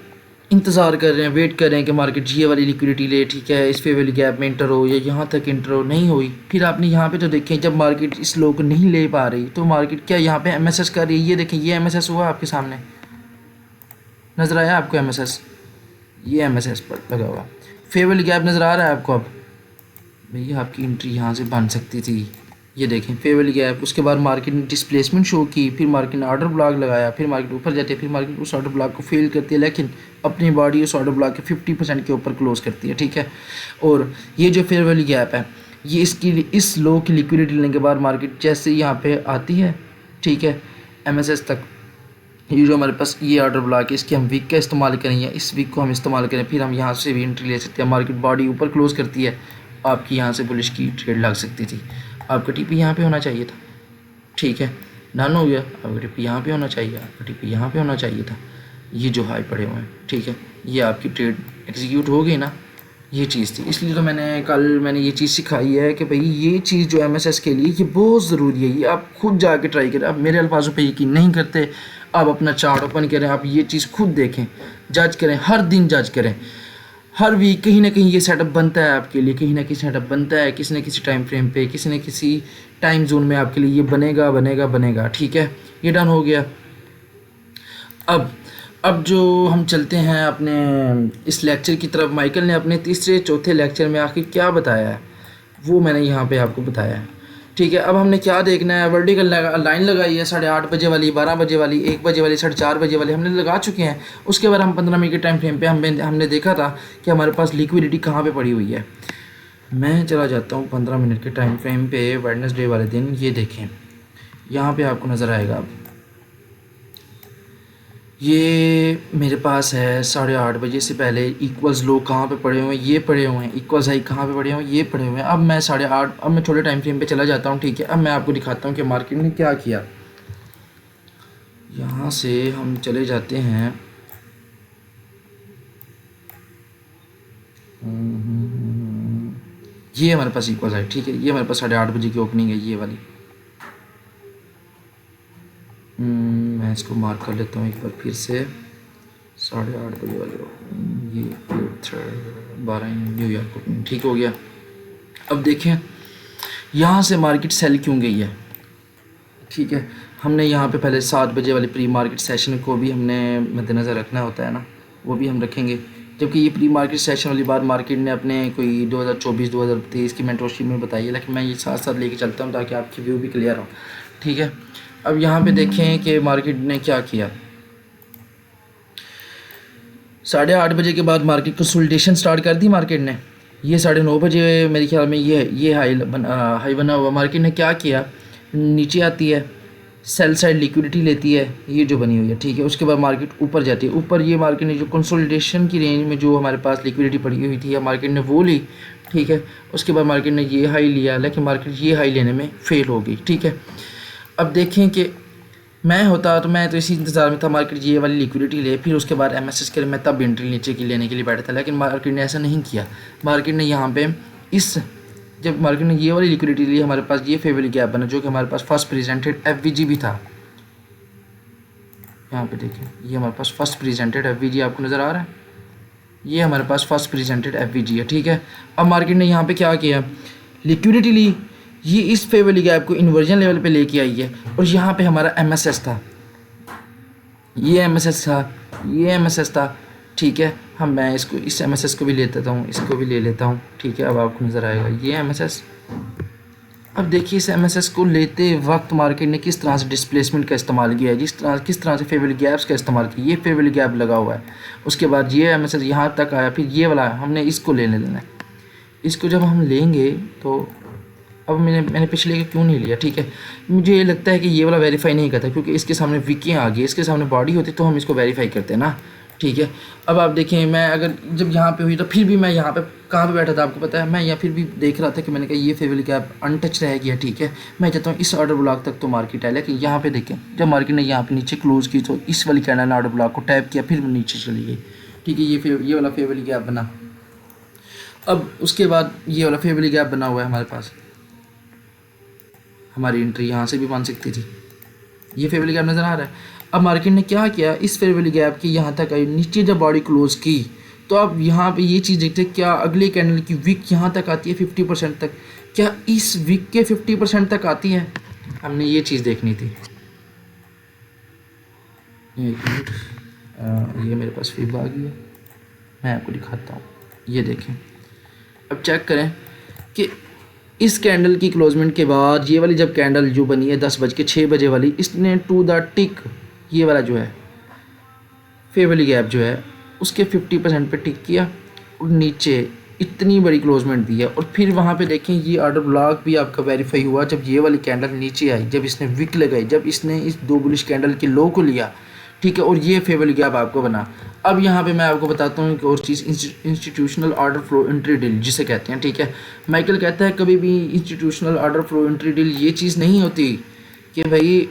इंतज़ार कर रहे हैं, वेट कर रहे हैं कि मार्केट ये वाली लिक्विडिटी ले, ठीक है, इस पे वाली गैप में इंटर हो या यहाँ तक इंटर हो, नहीं हुई, फिर आपने यहाँ पे तो देखें जब मार्केट इस लो को नहीं ले पा रही तो मार्केट क्या यहाँ पे एमएसएस कर रही है। ये देखें, ये एमएसएस हुआ आपके सामने, नज़र आया आपको एमएसएस, ये एमएसएस पर लगा हुआ फेवरल गैप नज़र आ रहा है आपको। अब भैया आपकी एंट्री यहाँ से बन सकती थी, ये देखें फेवरल गैप। उसके बाद मार्केट ने डिस्प्लेसमेंट शो की, फिर मार्केट ने ऑर्डर ब्लॉक लगाया, फिर मार्केट ऊपर जाती है, फिर मार्केट उस ऑर्डर ब्लॉक को फेल करती है, लेकिन अपनी बॉडी उस ऑर्डर ब्लॉक के 50% के ऊपर क्लोज करती है, ठीक है। और ये जो फेवरल गैप है, ये इस लो की लिक्विडिटी लेने के बाद मार्केट जैसे यहाँ पे आती है, ठीक है, एमएसएस तक, ये जो हमारे पास ये ऑर्डर ब्लॉक है, इसकी हम वीक का इस्तेमाल करें या इस वीक को हम इस्तेमाल करें, फिर हम यहाँ से भी एंट्री ले सकते हैं। मार्केट बॉडी ऊपर क्लोज करती है, आपकी यहाँ से बुलिश की ट्रेड लग सकती थी। आपका टीपी यहाँ पे होना चाहिए था, ठीक है, डन हो गया। आपका टीपी यहाँ पे होना चाहिए, आपका टीपी यहाँ पे होना चाहिए था। ये जो हाई पड़े हुए हैं, ठीक है, ये आपकी ट्रेड एग्जीक्यूट हो गई ना, ये चीज़ थी। इसलिए तो मैंने ये चीज़ सिखाई है कि भाई ये चीज़ जो एमएसएस के लिए ये बहुत ज़रूरी है, ये आप खुद जाके ट्राई करें। आप मेरे अल्फाजों पे यकीन नहीं करते, आप अपना चार्ट ओपन करें, आप ये चीज़ खुद देखें, जज करें, हर दिन जज करें, हर वीक कहीं ना कहीं ये सेटअप बनता है आपके लिए, कहीं ना कहीं सेटअप बनता है, किसी न किसी टाइम फ्रेम पे, किसी न किसी टाइम जोन में आपके लिए ये बनेगा बनेगा बनेगा, ठीक है। ये डन हो गया। अब जो हम चलते हैं अपने इस लेक्चर की तरफ। माइकल ने अपने तीसरे चौथे लेक्चर में आखिर क्या बताया है वो मैंने यहाँ पे आपको बताया है, ठीक है। अब हमने क्या देखना है, वर्टिकल लाइन लगाई है 8:30 बजे वाली, 12 बजे वाली, 1 बजे वाली, 4:30 बजे वाली हमने लगा चुके हैं। उसके बाद हम 15 मिनट के टाइम फ्रेम पे हमने देखा था कि हमारे पास लिक्विडिटी कहाँ पे पड़ी हुई है। मैं चला जाता हूँ 15 मिनट के टाइम फ्रेम पे वेडनेसडे वाले दिन। ये देखें, यहाँ पे आपको नज़र आएगा, अब ये मेरे पास है 8:30 बजे से पहले इक्वल्स लो कहाँ पे पड़े हुए हैं, ये पड़े हुए हैं। इक्वल्स हाई कहाँ पे पड़े हुए हैं, ये पड़े हुए हैं। अब मैं 8:30, अब मैं छोटे टाइम फ्रेम पे चला जाता हूँ, ठीक है। अब मैं आपको दिखाता हूँ कि मार्केट ने क्या किया। यहाँ से हम चले जाते हैं, ये हमारे पास इक्वल्स हाई, ठीक है। ये हमारे पास 8:30 बजे की ओपनिंग है, ये वाली। मैं इसको मार्क कर लेता हूँ एक बार फिर से, 8:30 बजे वाले, ये 12 न्यूयॉर्क ओपनिंग, ठीक हो गया। अब देखें यहाँ से मार्केट सेल क्यों गई है, ठीक है। हमने यहाँ पे पहले 7 बजे वाली प्री मार्केट सेशन को भी हमने मद्देनज़र रखना होता है ना, वो भी हम रखेंगे। जबकि ये प्री मार्केट सेशन वाली बात मार्केट ने अपने कोई 2024-2023 की मेंटरशिप में बताई है, लेकिन मैं ये साथ साथ लेके चलता हूँ ताकि आपकी व्यू भी क्लियर हो, ठीक है। अब यहाँ पे देखें कि मार्केट ने क्या किया। 8:30 बजे के बाद मार्केट कंसोलिडेशन स्टार्ट कर दी मार्केट ने। ये 9:30 बजे मेरे ख्याल में ये हाई बना हुआ। मार्केट ने क्या किया, नीचे आती है, सेल साइड लिक्विडिटी लेती है, ये जो बनी हुई है, ठीक है। उसके बाद मार्केट ऊपर जाती है। ऊपर ये मार्केट ने जो कंसोलिडेशन की रेंज में जो हमारे पास लिक्विडिटी पड़ी हुई थी, या मार्केट ने वो ली, ठीक है। उसके बाद मार्केट ने ये हाई लिया, लेकिन मार्केट ये हाई लेने में फेल हो गई, ठीक है। अब देखें कि मैं तो इसी इंतज़ार में था मार्केट ये वाली लिक्विडिटी ले, फिर उसके बाद एमएसएस करे, मैं तब एंट्री नीचे की लेने के लिए बैठा था। लेकिन मार्केट ने ऐसा नहीं किया। मार्केट ने यहाँ पे जब मार्केट ने ये वाली लिक्विडिटी ली, हमारे पास ये फेवरल गैप बना, जो कि हमारे पास फर्स्ट प्रेजेंटेड एफवीजी भी था। यहाँ पे देखें, ये हमारे पास फर्स्ट प्रेजेंटेड एफवीजी आपको नज़र आ रहा है, ये हमारे पास फर्स्ट प्रेजेंटेड एफवीजी है, ठीक है। अब मार्केट ने यहाँ पे क्या किया, लिक्विडिटी ली, ये इस फेवरल गैप को इन्वर्जन लेवल पे लेके आई है, और यहाँ पे हमारा एमएसएस था, ये एमएसएस था, ये एमएसएस था, ठीक है। मैं इस एमएसएस को भी ले लेता हूँ, इसको भी ले लेता हूँ, ठीक है। अब आपको नज़र आएगा ये एमएसएस। अब देखिए इस एमएसएस को लेते वक्त मार्केट ने किस तरह से डिस्प्लेसमेंट का इस्तेमाल किया है, किस तरह से फेवरल गैप्स का इस्तेमाल किया। ये फेवरल गैप लगा हुआ है, उसके बाद ये एमएसएस यहाँ तक आया, फिर ये वाला हमने इसको ले लेना है। इसको जब हम लेंगे तो अब मैंने पिछले का क्यों नहीं लिया, ठीक है। मुझे ये लगता है कि ये वाला वेरीफाई नहीं करता, क्योंकि इसके सामने विकें आ गई, इसके सामने बॉडी होती तो हम इसको वेरीफाई करते हैं ना, ठीक है। अब आप देखें, मैं अगर जब यहाँ पे हुई तो फिर भी मैं यहाँ पे कहाँ पे बैठा था आपको पता है, मैं यहाँ फिर भी देख रहा था कि मैंने कहा ये फेवल गैप अनटच रह गया। ठीक है, मैं चाहता हूँ इस ऑर्डर ब्लॉक तक तो मार्केट है, लेकिन यहाँ पे देखें जब मार्केट ने यहाँ पे नीचे क्लोज की तो इस वाली कैंडल ने ऑर्डर ब्लॉक को टैप किया, फिर नीचे चली गई। ठीक है, ये वाला फेवल गैप बना। अब उसके बाद ये वाला फेवल गैप बना हुआ है हमारे पास, हमारी एंट्री यहाँ से भी बन सकती थी। ये फेवल गैप नज़र आ रहा है। अब मार्केट ने क्या किया, इस फेवल गैप की यहाँ तक आई, नीचे जब बॉडी क्लोज की तो अब यहाँ पे ये चीज़ देखते हैं क्या अगले कैंडल की विक यहाँ तक आती है 50% तक, क्या इस विक के 50% तक आती है, हमने ये चीज़ देखनी थी। एक मिनट, ये मेरे पास फिब आ गई है, मैं आपको दिखाता हूँ। ये देखें, अब चेक करें कि इस कैंडल की क्लोजमेंट के बाद ये वाली जब कैंडल जो बनी है 10:06 वाली, इसने टू द टिक ये वाला जो है फेवल गैप जो है उसके 50% पे टिक किया और नीचे इतनी बड़ी क्लोजमेंट दी है। और फिर वहाँ पे देखें ये ऑर्डर ब्लॉक भी आपका वेरीफाई हुआ जब ये वाली कैंडल नीचे आई, जब इसने विक लगाई, जब इसने इस दो बुलिश कैंडल के लो को लिया। ठीक है, और ये फेवल गैप आपको बना। अब यहाँ पे मैं आपको बताता हूँ कि और चीज़, institutional order flow entry deal जिसे कहते हैं। ठीक है, माइकल कहता है कभी भी institutional order flow entry deal ये चीज़ नहीं होती कि भाई,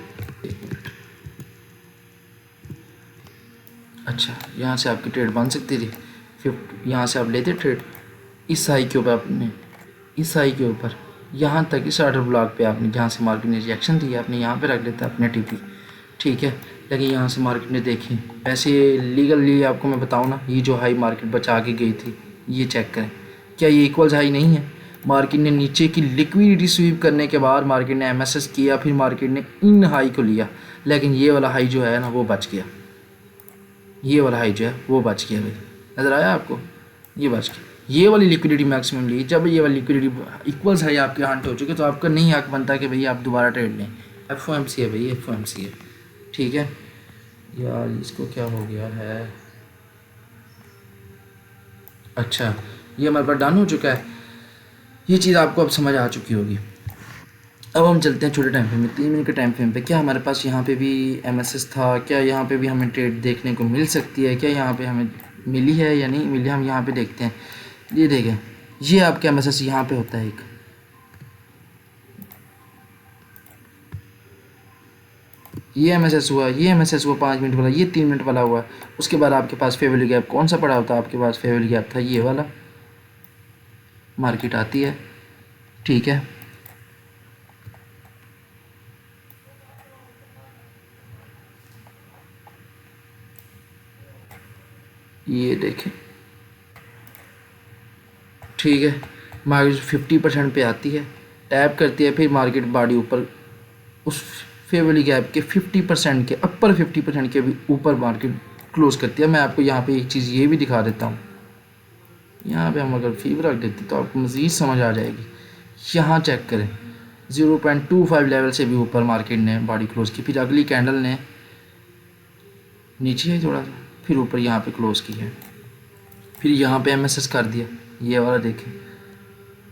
अच्छा यहाँ से आपकी ट्रेड बन सकती थी 50, यहाँ से आप लेते ट्रेड इस हाई के ऊपर, आपने इस हाई के ऊपर यहाँ तक इस ऑर्डर ब्लॉक पे आपने जहाँ से मार्केट ने रिएक्शन दी आपने यहाँ पे रख लेता अपने टीपी। ठीक है, लेकिन यहाँ से मार्केट ने देखी, वैसे लीगली आपको मैं बताऊँ ना, ये जो हाई मार्केट बचा के गई थी ये चेक करें, क्या ये इक्वल्स हाई नहीं है। मार्केट ने नीचे की लिक्विडिटी स्वीप करने के बाद मार्केट ने एमएसएस किया, फिर मार्केट ने इन हाई को लिया, लेकिन ये वाला हाई जो है ना वो बच गया, ये वाला हाई जो है वो बच गया भाई, नज़र आया आपको, ये बच गया। ये वाली लिक्विडिटी मैक्सिमम ली, जब ये वाली लिक्विडिटी इक्वल्स हाई आपके हंट हो चुके तो आपका नहीं हक बनता कि भाई आप दोबारा ट्रेड लें। एफओएमसी है भाई, एफओएमसी है। ठीक है यार, इसको क्या हो गया है, अच्छा ये हमारे पास डन हो चुका है, ये चीज़ आपको अब समझ आ चुकी होगी। अब हम चलते हैं छोटे टाइम फ्रेम में, 3 मिनट के टाइम फ्रेम पे। क्या हमारे पास यहाँ पे भी एमएसएस था, क्या यहाँ पे भी हमें ट्रेड देखने को मिल सकती है, क्या यहाँ पे हमें मिली है या नहीं मिली, हम यहाँ पे देखते हैं। ये देखें, ये आपका एमएसएस यहाँ पे होता है एक, ये एमएसएस हुआ, ये एमएसएस हुआ 5 मिनट वाला, ये 3 मिनट वाला हुआ। उसके बाद आपके पास फेवल गैप कौन सा पड़ा होता है, आपके पास फेवल गैप था ये वाला, मार्केट आती है। ठीक है, ये देखें, ठीक है, मार्केट 50% पे आती है, टैप करती है, फिर मार्केट बॉडी ऊपर उस फेवल गैप के 50% के अपर 50% के भी ऊपर मार्केट क्लोज करती है। मैं आपको यहाँ पे एक चीज़ ये भी दिखा देता हूँ, यहाँ पे हम अगर फीवर रख देते तो आपको मज़ीद समझ आ जाएगी। यहाँ चेक करें, 0.25 लेवल से भी ऊपर मार्केट ने बॉडी क्लोज की, फिर अगली कैंडल ने नीचे है थोड़ा सा, फिर ऊपर यहाँ पे क्लोज की है, फिर यहाँ पे एमएसएस कर दिया, ये वाला देखें।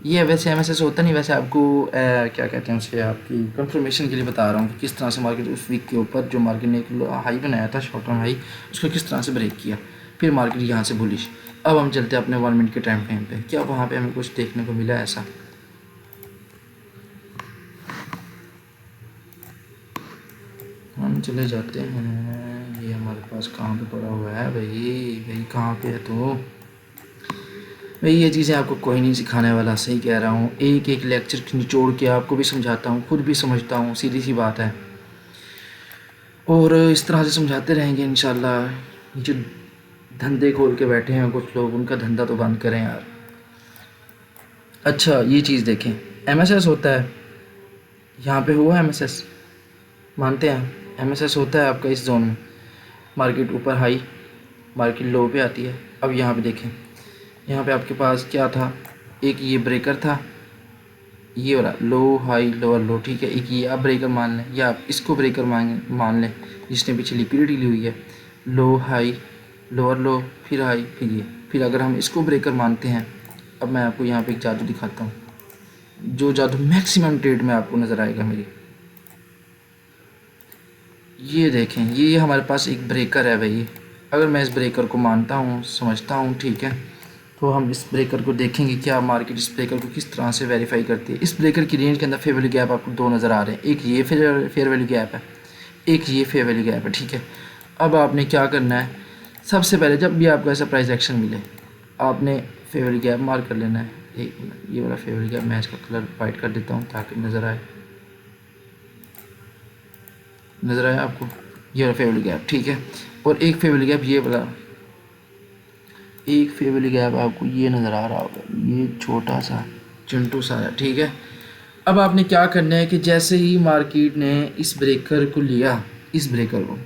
ये वैसे एमएसएस होता नहीं, वैसे आपको क्या कहते हैं उसे, आपकी कंफर्मेशन के लिए बता रहा हूँ कि किस तरह से मार्केट उस वीक के ऊपर जो मार्केट ने एक हाई बनाया था, शॉर्ट टर्म हाई, उसको किस तरह से ब्रेक किया, फिर मार्केट यहाँ से बुलिश। अब हम चलते हैं अपने 1 मिनट के टाइम फ्रेम पे, क्या वहाँ पे हमें कुछ देखने को मिला ऐसा। हम चले जाते हैं, ये हमारे पास कहाँ पे पड़ा हुआ है भाई, भाई कहाँ पे है तो भाई, ये चीज़ें आपको कोई नहीं सिखाने वाला, सही कह रहा हूँ। एक एक लेक्चर निचोड़ के आपको भी समझाता हूँ, खुद भी समझता हूँ, सीधी सी बात है, और इस तरह से समझाते रहेंगे इंशाल्लाह। जो धंधे खोल के बैठे हैं कुछ लोग, उनका धंधा तो बंद करें यार। अच्छा ये चीज़ देखें, एमएसएस होता है, यहाँ पे हुआ एमएसएस, मानते हैं एमएसएस होता है आपका इस जोन में, मार्केट ऊपर हाई, मार्केट लो पे आती है। अब यहाँ पे देखें, यहाँ पे आपके पास क्या था, एक ये ब्रेकर था, ये वाला लो हाई लोअर लो, ठीक है, एक ये आप ब्रेकर मान लें या आप इसको ब्रेकर मान लें, जिसने पीछे लिक्विडिटी ली हुई है, लो हाई लोअर लो, फिर हाई, फिर ये, फिर अगर हम इसको ब्रेकर मानते हैं, अब मैं आपको यहाँ पे एक जादू दिखाता हूँ, जो जादू मैक्सिमम ट्रेड में आपको नज़र आएगा मेरी। ये देखें, ये हमारे पास एक ब्रेकर है भाई, अगर मैं इस ब्रेकर को मानता हूँ, समझता हूँ, ठीक है, तो हम इस ब्रेकर को देखेंगे क्या मार्केट इस ब्रेकर को किस तरह से वेरीफाई करती है। इस ब्रेकर की रेंज के अंदर फेयर वैल्यू गैप आपको दो नज़र आ रहे हैं, एक ये फेयर वैल्यू गैप है, एक ये फेयर वैल्यू गैप है, ठीक है। अब आपने क्या करना है, सबसे पहले जब भी आपको ऐसा प्राइस एक्शन मिले आपने फेयर वैल्यू गैप मार्क कर लेना है। एक मिनट, ये वाला फेयर वैल्यू गैप मैं इसका कलर वाइट कर देता हूँ ताकि नज़र आए, नज़र आया आपको, ये वाला फेयर वैल्यू गैप, ठीक है। और एक फेयर वैल्यू गैप ये वाला, एक फेयर वैल्यू गैप आपको ये नज़र आ रहा होगा, ये छोटा सा चिंटू सा है, ठीक है। अब आपने क्या करना है कि जैसे ही मार्केट ने इस ब्रेकर को लिया, इस ब्रेकर को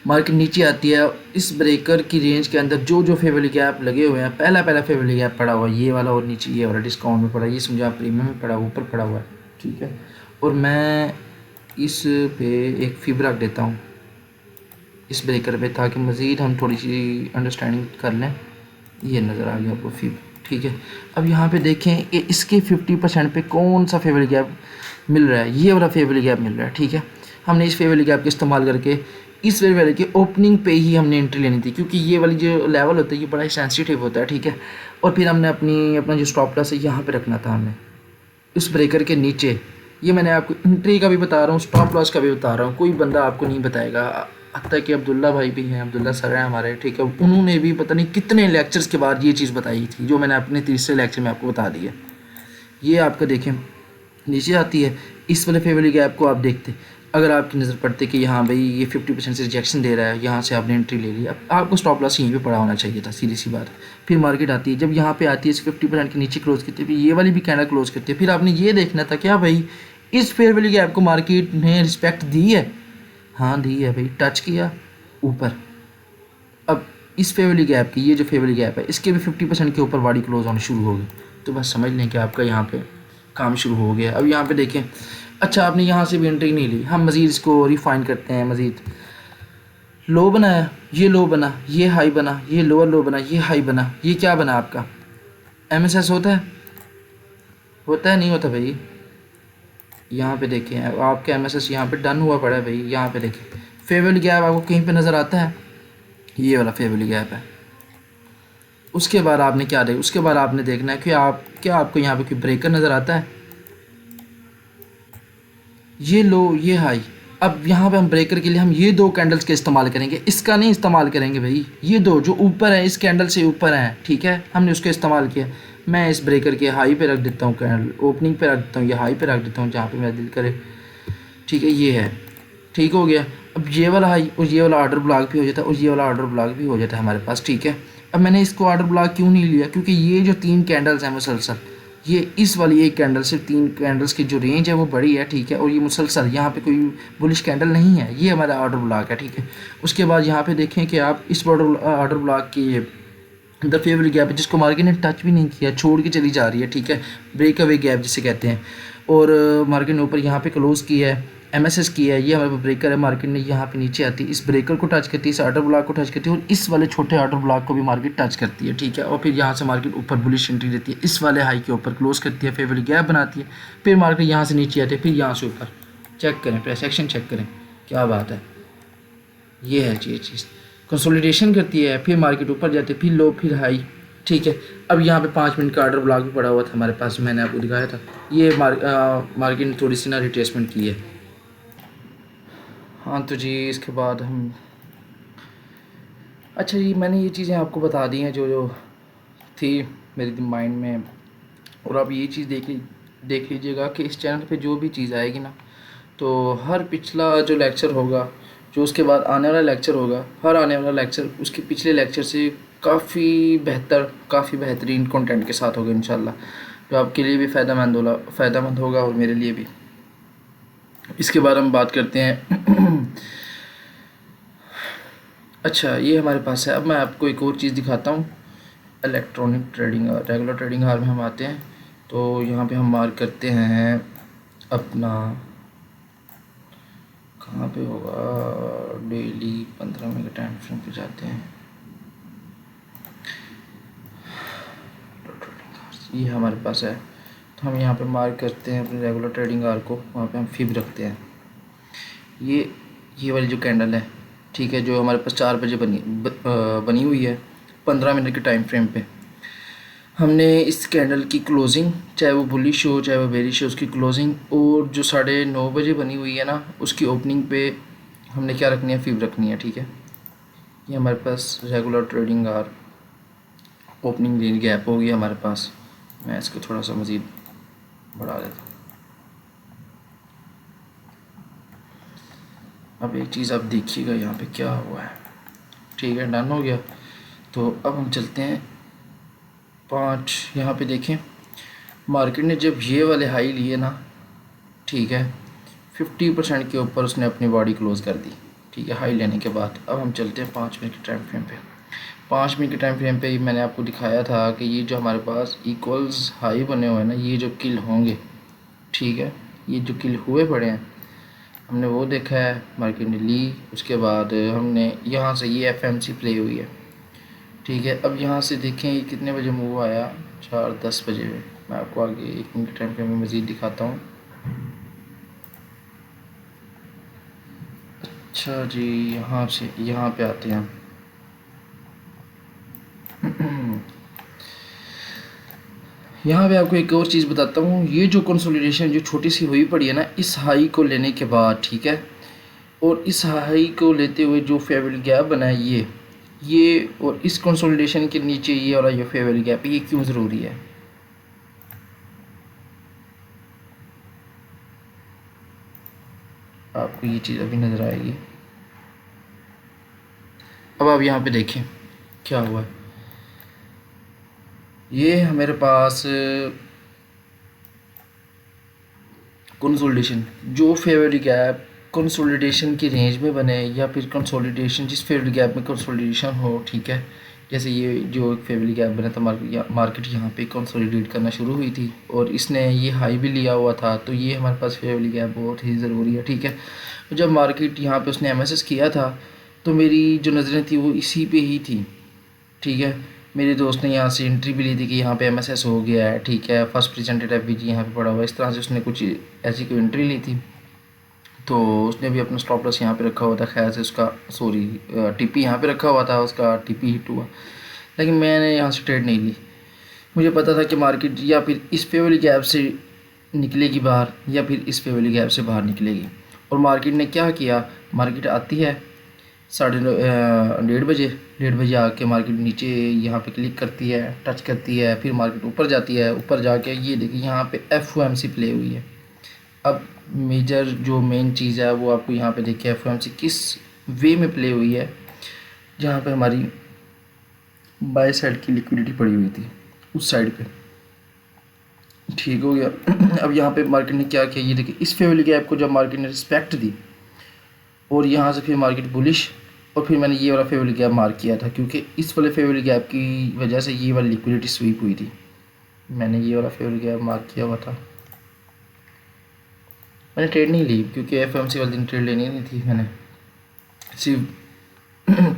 मार्केट नीचे आती है, इस ब्रेकर की रेंज के अंदर जो जो फेयर वैल्यू गैप लगे हुए हैं, पहला फेयर वैल्यू गैप पड़ा हुआ है ये वाला, और नीचे ये वाला डिस्काउंट में पड़ा है, ये समझा प्रीमियम में पड़ा, ऊपर पड़ा हुआ है, ठीक है। और मैं इस पे एक फिब रख देता हूँ इस ब्रेकर पे ताकि मज़ीद हम थोड़ी सी अंडरस्टैंडिंग कर लें। ये नज़र आ गया आपको फिब, ठीक है। अब यहाँ पे देखें कि इसके 50% पे कौन सा फेयर वैल्यू गैप मिल रहा है, ये वाला फेयर वैल्यू गैप मिल रहा है, ठीक है। हमने इस फेयर वैल्यू गैप का इस्तेमाल करके इस फेयर वैल्यू की ओपनिंग पे ही हमने एंट्री लेनी थी, क्योंकि ये वाली जो लेवल होता है ये बड़ा ही सेंसिटिव होता है, ठीक है। और फिर हमने अपना जो स्टॉप लॉस है यहाँ पे रखना था हमने उस ब्रेकर के नीचे। ये मैंने आपको एंट्री का भी बता रहा हूँ, स्टॉप लॉस का भी बता रहा हूँ, कोई बंदा आपको नहीं बताएगा। हत्ता कि अब्दुल्ला भाई भी हैं, अब्दुल्ला सर हैं हमारे, ठीक है, उन्होंने भी पता नहीं कितने लेक्चर्स के बाद ये चीज़ बताई थी जो मैंने अपने तीसरे लेक्चर में आपको बता दी है। ये आपका देखें नीचे आती है, इस वाले फेयर वैल्यू गैप को आप देखते, अगर आपकी नज़र पड़ती कि हाँ भाई ये 50% से रिजेक्शन दे रहा है, यहाँ से आपने एंट्री ले ली, अब आपको स्टॉप लॉस यहीं पे पड़ा होना चाहिए था, सीधी सी बात। फिर मार्केट आती है, जब यहाँ पे आती है 50% के नीचे क्लोज करती है, फिर ये वाली भी कैंडल क्लोज करती है, फिर आपने ये देखना था क्या भाई इस फेयर वैल्यू गैप को मार्केट ने रिस्पेक्ट दी है, हाँ दी है भाई, टच किया ऊपर। अब इस फेयर वैल्यू गैप की ये जो फेयर वैल्यू गैप है इसके भी 50% के ऊपर बॉडी क्लोज होना शुरू हो गई, तो बस समझ लें कि आपका यहाँ पे काम शुरू हो गया। अब यहाँ पे देखें, अच्छा आपने यहाँ से भी एंट्री नहीं ली, हम मज़ीद इसको रिफाइन करते हैं, मज़ीद लो बनाया, ये लो बना, ये हाई बना, ये लोअर लो बना, ये हाई बना, ये क्या बना आपका MSS होता है, होता है नहीं होता भाई। यहाँ पे देखें आपका MSS यहाँ पे डन हुआ पड़ा है भाई, यहाँ पे देखें फेयर वैल्यू गैप आपको कहीं पे नज़र आता है, ये वाला फेयर वैल्यू गैप है। उसके बाद आपने क्या देखा, उसके बाद आपने देखना है कि आपको यहाँ पे कोई ब्रेकर नज़र आता है, ये लो ये हाई। अब यहाँ पे हम ब्रेकर के लिए हम ये दो कैंडल्स के इस्तेमाल करेंगे, इसका नहीं इस्तेमाल करेंगे भाई, ये दो जो ऊपर है इस कैंडल से ऊपर हैं, ठीक है, हमने उसको इस्तेमाल किया। मैं इस ब्रेकर के हाई पे रख देता हूँ, कैंडल ओपनिंग पे रख देता हूँ, या हाई पे रख देता हूँ जहाँ पे मेरा दिल करे, ठीक है, ये है, ठीक हो गया। अब ये वाला हाई और ये वाला ऑर्डर ब्लॉक भी हो जाता है और ये वाला ऑर्डर ब्लॉक भी हो जाता है हमारे पास, ठीक है। अब मैंने इसको ऑर्डर ब्लॉक क्यों नहीं लिया, क्योंकि ये जो तीन कैंडल्स हैं मुसलसल, ये इस वाली एक कैंडल से तीन कैंडल्स की जो रेंज है वो बड़ी है, ठीक है, और ये मुसलसल यहाँ पे कोई बुलिश कैंडल नहीं है, ये हमारा ऑर्डर ब्लॉक है, ठीक है। उसके बाद यहाँ पे देखें कि आप इस ऑर्डर ब्लॉक की अंदर फेयर वैल्यू गैप है जिसको मार्केट ने टच भी नहीं किया, छोड़ के चली जा रही है, ठीक है, ब्रेक अवे गैप जिसे कहते हैं। और मार्केट ने ऊपर यहाँ पे क्लोज किया है, MSS किया है, ये हमारे ब्रेकर है, मार्केट ने यहाँ पे नीचे आती है, इस ब्रेकर को टच करती है, इस ऑर्डर ब्लॉक को टच करती है और इस वाले छोटे ऑर्डर ब्लॉक को भी मार्केट टच करती है, ठीक है। और फिर यहाँ से मार्केट ऊपर बुलिश एंट्री देती है, इस वाले हाई के ऊपर क्लोज करती है, फेयर वैल्यू गैप बनाती है, फिर मार्केट यहाँ से नीचे आती है, फिर यहाँ से ऊपर। चेक करें, प्राइस एक्शन चेक करें, क्या बात है, ये है ये चीज़, कंसोलिडेशन करती है, फिर मार्केट ऊपर जाती है, फिर लो, फिर हाई, ठीक है। अब यहाँ पे 5 मिनट का ऑर्डर ब्लॉक भी पड़ा हुआ था हमारे पास, मैंने आपको दिखाया था, ये मार्केट ने थोड़ी सी ना रिट्रेसमेंट की है। हाँ तो जी इसके बाद हम, अच्छा जी मैंने ये चीज़ें आपको बता दी हैं जो जो थी मेरे माइंड में, और आप ये चीज़ देख लीजिएगा कि इस चैनल पे जो भी चीज़ आएगी ना, तो हर पिछला जो लेक्चर होगा, जो उसके बाद आने वाला लेक्चर होगा, हर आने वाला लेक्चर उसके पिछले लेक्चर से काफ़ी बेहतर, काफ़ी बेहतरीन कंटेंट के साथ होगा इंशाल्लाह, जो आपके लिए भी फ़ायदेमंद होगा और मेरे लिए भी। इसके बाद हम बात करते हैं अच्छा ये हमारे पास है। अब मैं आपको एक और चीज़ दिखाता हूँ, इलेक्ट्रॉनिक ट्रेडिंग, रेगुलर ट्रेडिंग हार में हम आते हैं, तो यहाँ पे हम मार्क करते हैं अपना, कहाँ पे होगा, डेली 15 मिनट के टाइम फ्रेम पे जाते हैं, ये हमारे पास है, तो हम यहाँ पे मार्क करते हैं अपने रेगुलर ट्रेडिंग आर को, वहाँ पे हम फिब रखते हैं, ये वाली जो कैंडल है ठीक है, जो हमारे पास 4 बजे बनी हुई है 15 मिनट के टाइम फ्रेम पे। हमने इस कैंडल की क्लोजिंग, चाहे वो बुलिश हो चाहे वो बेरिश हो, उसकी क्लोजिंग और जो 9:30 बजे बनी हुई है ना, उसकी ओपनिंग पे हमने क्या रखनी है, फीब रखनी है। ठीक है, ये हमारे पास regular trading or opening gap हो गया हमारे पास। मैं इसको थोड़ा सा मज़ीद बढ़ा देता हूँ। अब एक चीज़ आप देखिएगा यहाँ पे क्या हुआ है। ठीक है, डन हो गया। तो अब हम चलते हैं 5। यहाँ पे देखें, मार्केट ने जब ये वाले हाई लिए ना, ठीक है, 50% के ऊपर उसने अपनी बॉडी क्लोज़ कर दी। ठीक है, हाई लेने के बाद अब हम चलते हैं 5 मिनट के टाइम फ्रेम पे। 5 मिनट के टाइम फ्रेम पे मैंने आपको दिखाया था कि ये जो हमारे पास इक्वल्स हाई बने हुए हैं ना, ये जो किल होंगे, ठीक है, ये जो किल हुए पड़े हैं, हमने वो देखा है, मार्केट ने ली। उसके बाद हमने यहाँ से ये एफएमसी प्ले हुई है। ठीक है, अब यहाँ से देखें ये कितने बजे मूव आया, 4:10 बजे में। मैं आपको आगे 1 मिनट टाइम फ्रेम में मज़ीद दिखाता हूँ। अच्छा जी, यहाँ से यहाँ पे आते हैं हम। यहाँ पे आपको एक और चीज़ बताता हूँ, ये जो कंसोलिडेशन जो छोटी सी हुई पड़ी है ना, इस हाई को लेने के बाद, ठीक है, और इस हाई को लेते हुए जो फेयर वैल्यू गैप बना है ये और इस कंसोलिडेशन के नीचे ये वाला जो फेयर वैल्यू गैप है, ये क्यों ज़रूरी है? आपको ये चीज़ अभी नज़र आएगी। अब आप यहाँ पे देखें क्या हुआ है। ये हमारे पास कंसोलिडेशन, जो फेयर वैल्यू गैप कंसोलिडेशन की रेंज में बने, या फिर कंसोलिडेशन जिस फेयर वैल्यू गैप में कंसोलिडेशन हो, ठीक है, जैसे ये जो एक फेयर वैल्यू गैप बना था, मार्केट यहाँ पे कंसोलिडेट करना शुरू हुई थी और इसने ये हाई भी लिया हुआ था, तो ये हमारे पास फेयर वैल्यू गैप बहुत ही ज़रूरी है। ठीक है, तो जब मार्केट यहाँ पे उसने एमएसएस किया था, तो मेरी जो नज़रें थी वो इसी पे ही थी। ठीक है, मेरे दोस्त ने यहाँ से एंट्री भी ली थी कि यहाँ पे एमएसएस हो गया है, ठीक है, फर्स्ट प्रेजेंटेड एफबीजी यहाँ पे पड़ा हुआ है, इस तरह से उसने कुछ ऐसी कोई एंट्री ली थी। तो उसने भी अपना स्टॉप लॉस यहाँ पे रखा हुआ था, खैर से उसका सॉरी टीपी यहाँ पे रखा हुआ था, उसका टीपी हिट हुआ, लेकिन मैंने यहाँ से ट्रेड नहीं ली। मुझे पता था कि मार्केट या फिर इस फेयर वैल्यू गैप से निकलेगी बाहर, या फिर इस फेयर वैल्यू गैप से बाहर निकलेगी। और मार्केट ने क्या किया, मार्केट आती है 1:30 बजे, 1:30 आके मार्केट नीचे यहाँ पे क्लिक करती है, टच करती है, फिर मार्केट ऊपर जाती है। ऊपर जाके ये देखिए यहाँ पे एफओएमसी प्ले हुई है। अब मेजर जो मेन चीज़ है वो आपको यहाँ पे देखिए एफओएमसी किस वे में प्ले हुई है, जहाँ पे हमारी बाय साइड की लिक्विडिटी पड़ी हुई थी उस साइड पे। ठीक हो गया। अब यहाँ पे मार्केट ने क्या किया, ये देखिए इस फेयर वैल्यू गैप को जब मार्केट ने रिस्पेक्ट दी और यहाँ से फिर मार्केट बुलिश, और फिर मैंने ये वाला फेयर वैल्यू गैप मार्क किया था, क्योंकि इस वाले फेयर वैल्यू गैप की वजह से ये वाली लिक्विडिटी स्वीप हुई थी। मैंने ये वाला फेयर वैल्यू गैप मार्क किया हुआ था। मैंने ट्रेड नहीं ली क्योंकि एफएमसी वाले दिन ट्रेड लेनी नहीं थी, मैंने सिर्फ